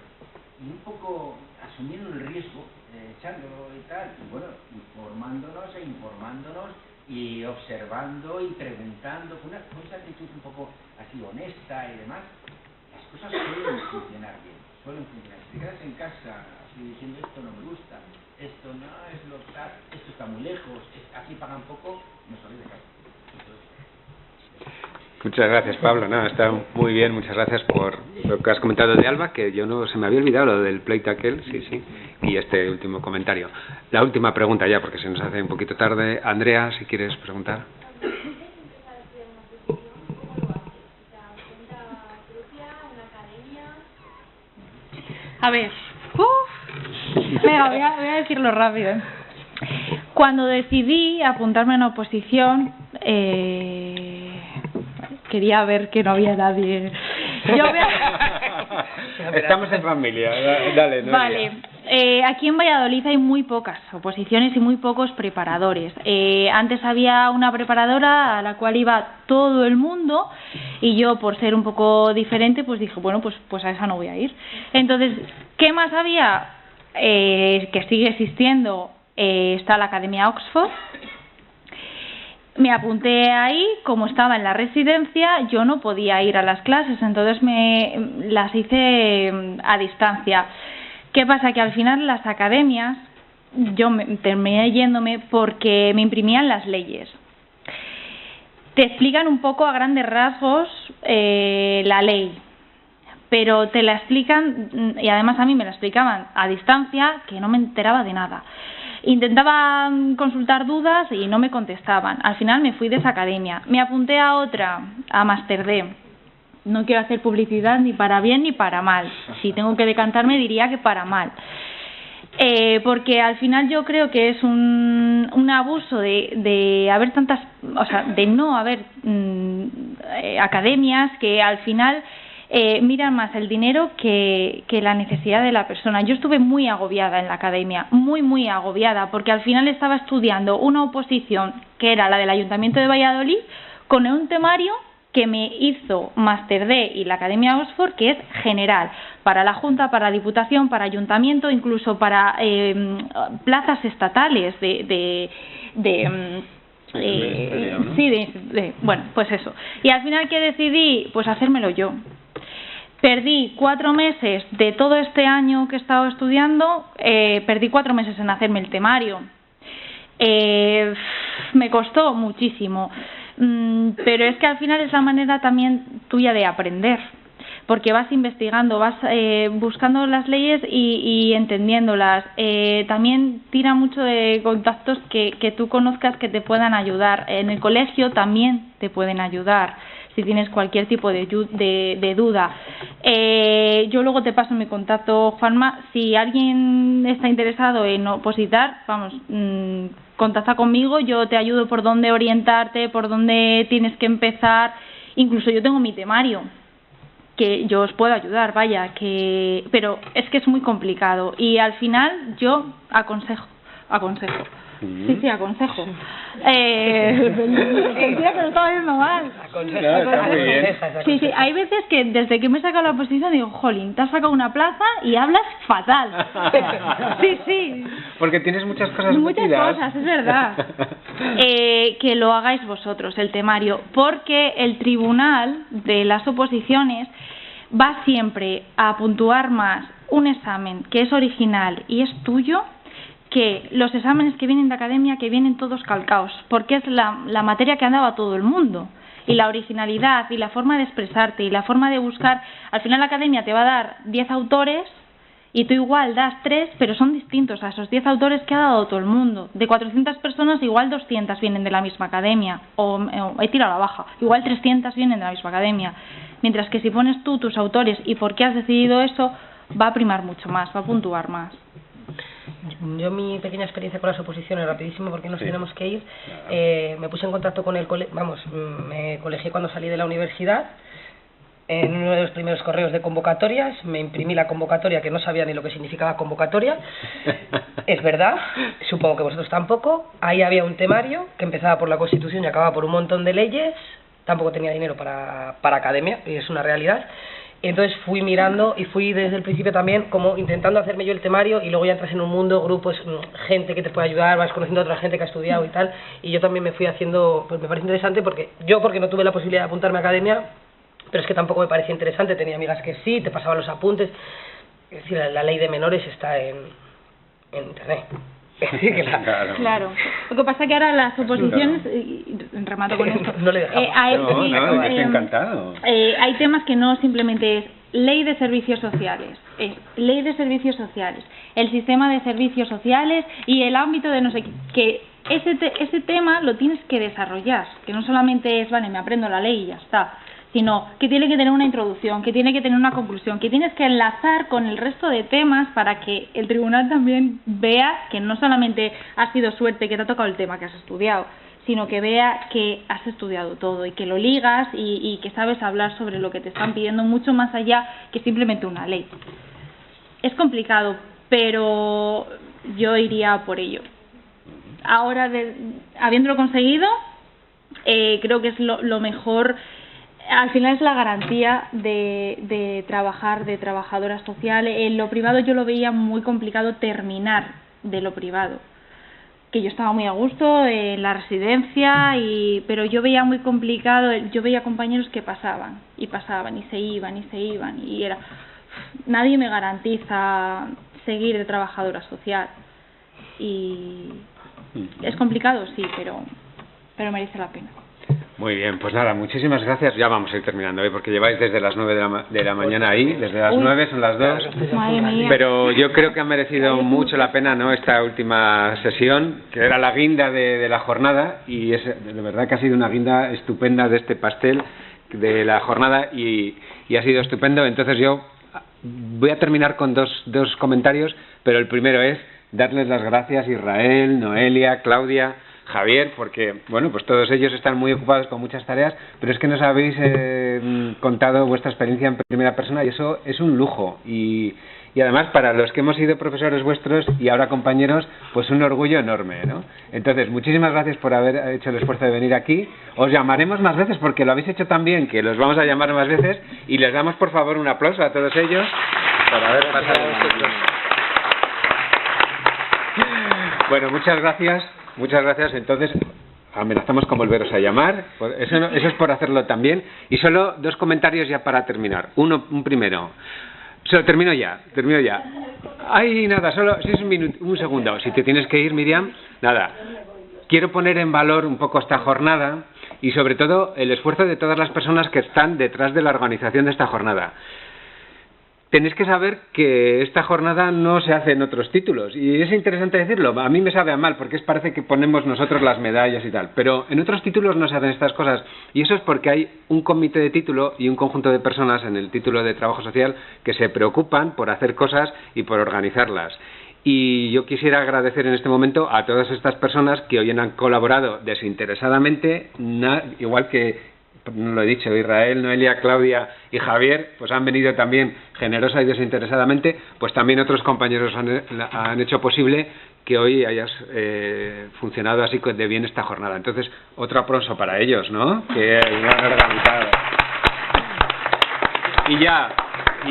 y un poco asumiendo el riesgo, echándolo y tal, y bueno, informándonos e informándonos y observando y preguntando, con esa actitud un poco así honesta y demás, las cosas suelen funcionar bien, Si te quedas en casa así diciendo esto no me gusta, esto no es lo tal, esto está muy lejos, aquí pagan poco, no sale de casa. Muchas gracias, Pablo. No, está muy bien, muchas gracias por lo que has comentado de Alba, que yo no se me había olvidado lo del pleito aquel, sí, y este último comentario. La última pregunta ya, porque se nos hace un poquito tarde. Andrea, si quieres preguntar. A ver, venga, voy a decirlo rápido. Cuando decidí apuntarme a una oposición, quería ver que no había nadie. Estamos en familia, dale. No vale, aquí en Valladolid hay muy pocas oposiciones y muy pocos preparadores. Antes había una preparadora a la cual iba todo el mundo y yo, por ser un poco diferente, pues dije, bueno, pues a esa no voy a ir. Entonces, ¿qué más había? Que sigue existiendo, está la Academia Oxford. Me apunté ahí, como estaba en la residencia, yo no podía ir a las clases, entonces las hice a distancia. ¿Qué pasa? Que al final las academias, yo terminé yéndome porque me imprimían las leyes. Te explican un poco a grandes rasgos la ley, pero te la explican, y además a mí me la explicaban a distancia, que no me enteraba de nada. Intentaba consultar dudas y no me contestaban. Al final me fui de esa academia. Me apunté a otra, a Máster D. No quiero hacer publicidad ni para bien ni para mal. Si tengo que decantarme diría que para mal. Porque al final yo creo que es un abuso de haber tantas, o sea, de no haber academias que al final miran más el dinero que la necesidad de la persona. Yo estuve muy agobiada en la academia, muy agobiada, porque al final estaba estudiando una oposición que era la del Ayuntamiento de Valladolid con un temario que me hizo Máster D y la Academia Oxford, que es general, para la Junta, para la Diputación, para Ayuntamiento, incluso para plazas estatales bueno, pues eso. Y al final, ¿qué decidí? Pues hacérmelo yo. Perdí 4 meses de todo este año que he estado estudiando, perdí 4 meses en hacerme el temario. Me costó muchísimo. Pero es que al final es la manera también tuya de aprender, porque vas investigando, vas buscando las leyes y entendiéndolas. También tira mucho de contactos que tú conozcas que te puedan ayudar. En el colegio también te pueden ayudar si tienes cualquier tipo de duda. Yo luego te paso mi contacto, Juanma. Si alguien está interesado en opositar, vamos, contacta conmigo, yo te ayudo por dónde orientarte, por dónde tienes que empezar. Incluso yo tengo mi temario, que yo os puedo ayudar, vaya, pero es que es muy complicado y al final yo aconsejo. Sí, aconsejo. Pero estaba viendo mal. Sí, hay veces que desde que me he sacado la oposición digo, jolín, te has sacado una plaza y hablas fatal. Sí. Porque tienes muchas cosas metidas. Muchas cosas, es verdad. Que lo hagáis vosotros, el temario, porque el tribunal de las oposiciones va siempre a puntuar más un examen que es original y es tuyo que los exámenes que vienen de academia, que vienen todos calcaos, porque es la materia que andaba todo el mundo. Y la originalidad y la forma de expresarte y la forma de buscar, al final la academia te va a dar 10 autores y tú igual das 3, pero son distintos a esos 10 autores que ha dado todo el mundo. De 400 personas, igual 200 vienen de la misma academia, o he tirado a la baja, igual 300 vienen de la misma academia. Mientras que si pones tú tus autores y por qué has decidido eso, va a primar mucho más, va a puntuar más. Yo mi pequeña experiencia con las oposiciones, rapidísimo porque nos tenemos que ir, me puse en contacto con me colegié cuando salí de la universidad. En uno de los primeros correos de convocatorias me imprimí la convocatoria, que no sabía ni lo que significaba convocatoria. Es verdad, supongo que vosotros tampoco. Ahí había un temario que empezaba por la Constitución y acababa por un montón de leyes. Tampoco tenía dinero para academia, y es una realidad. Entonces fui mirando y fui desde el principio también como intentando hacerme yo el temario, y luego ya entras en un mundo, grupos, gente que te puede ayudar, vas conociendo a otra gente que ha estudiado y tal, y yo también me fui haciendo, pues me parece interesante porque no tuve la posibilidad de apuntarme a academia, pero es que tampoco me parecía interesante, tenía amigas que sí, te pasaban los apuntes. Es decir, la ley de menores está en internet. Claro. Lo que pasa es que ahora las oposiciones, y remato con esto, no le dejamos. Estoy encantado. Hay temas que no simplemente es ley de servicios sociales, es ley de servicios sociales, el sistema de servicios sociales y el ámbito de no sé qué. Ese tema lo tienes que desarrollar, que no solamente es, vale, me aprendo la ley y ya está, sino que tiene que tener una introducción, que tiene que tener una conclusión, que tienes que enlazar con el resto de temas para que el tribunal también vea que no solamente ha sido suerte que te ha tocado el tema que has estudiado, sino que vea que has estudiado todo y que lo ligas y que sabes hablar sobre lo que te están pidiendo mucho más allá que simplemente una ley. Es complicado, pero yo iría por ello. Ahora, habiéndolo conseguido, creo que es lo mejor. Al final es la garantía de trabajar, de trabajadora social. En lo privado yo lo veía muy complicado terminar de lo privado, que yo estaba muy a gusto en la residencia, pero yo veía muy complicado. Yo veía compañeros que pasaban y se iban y era, nadie me garantiza seguir de trabajadora social y es complicado, sí, pero merece la pena. Muy bien, pues nada, muchísimas gracias. Ya vamos a ir terminando, porque lleváis desde las 9 de la mañana ahí, desde las 9, son las 2. Madre mía. Pero yo creo que ha merecido mucho la pena, ¿no?, esta última sesión, que era la guinda de la jornada, y es de verdad que ha sido una guinda estupenda de este pastel de la jornada y ha sido estupendo. Entonces yo voy a terminar con dos comentarios, pero el primero es darles las gracias, Israel, Noelia, Claudia, Javier, porque, bueno, pues todos ellos están muy ocupados con muchas tareas, pero es que nos habéis contado vuestra experiencia en primera persona y eso es un lujo. Y además, para los que hemos sido profesores vuestros y ahora compañeros, pues un orgullo enorme, ¿no? Entonces, muchísimas gracias por haber hecho el esfuerzo de venir aquí. Os llamaremos más veces porque lo habéis hecho tan bien que los vamos a llamar más veces y les damos, por favor, un aplauso a todos ellos por haber pasado. Bueno, muchas gracias. Muchas gracias. Entonces, amenazamos con volveros a llamar. Eso es por hacerlo también. Y solo 2 comentarios ya para terminar. Un primero. Termino ya. Ay, nada, solo si es un segundo. Si te tienes que ir, Miriam, nada. Quiero poner en valor un poco esta jornada y sobre todo el esfuerzo de todas las personas que están detrás de la organización de esta jornada. Tenéis que saber que esta jornada no se hace en otros títulos y es interesante decirlo. A mí me sabe a mal porque parece que ponemos nosotros las medallas y tal, pero en otros títulos no se hacen estas cosas y eso es porque hay un comité de título y un conjunto de personas en el título de trabajo social que se preocupan por hacer cosas y por organizarlas. Y yo quisiera agradecer en este momento a todas estas personas que hoy han colaborado desinteresadamente, igual que no lo he dicho, Israel, Noelia, Claudia y Javier, pues han venido también generosa y desinteresadamente, pues también otros compañeros han hecho posible que hoy hayas funcionado así de bien esta jornada. Entonces, otro aplauso para ellos, ¿no? Que lo han organizado. Y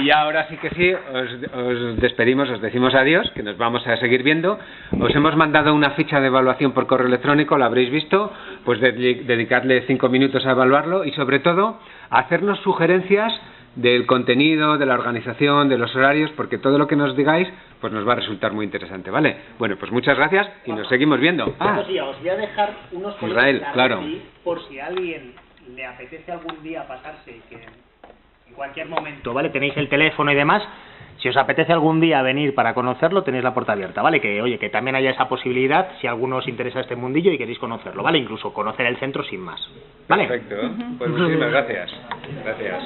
ya ahora sí que sí, os despedimos, os decimos adiós, que nos vamos a seguir viendo. Os hemos mandado una ficha de evaluación por correo electrónico, la habréis visto, pues dedicarle 5 minutos a evaluarlo y sobre todo hacernos sugerencias del contenido, de la organización, de los horarios, porque todo lo que nos digáis pues nos va a resultar muy interesante, ¿vale? Bueno, pues muchas gracias y nos seguimos viendo. Eso sí, os voy a dejar unos Israel, claro. Por si a alguien le apetece algún día pasarse y que en cualquier momento, ¿vale? Tenéis el teléfono y demás. Si os apetece algún día venir para conocerlo, tenéis la puerta abierta, ¿vale? Que, oye, que también haya esa posibilidad si a alguno os interesa este mundillo y queréis conocerlo, ¿vale? Incluso conocer el centro sin más, ¿vale? Perfecto. Pues muchísimas gracias. Gracias.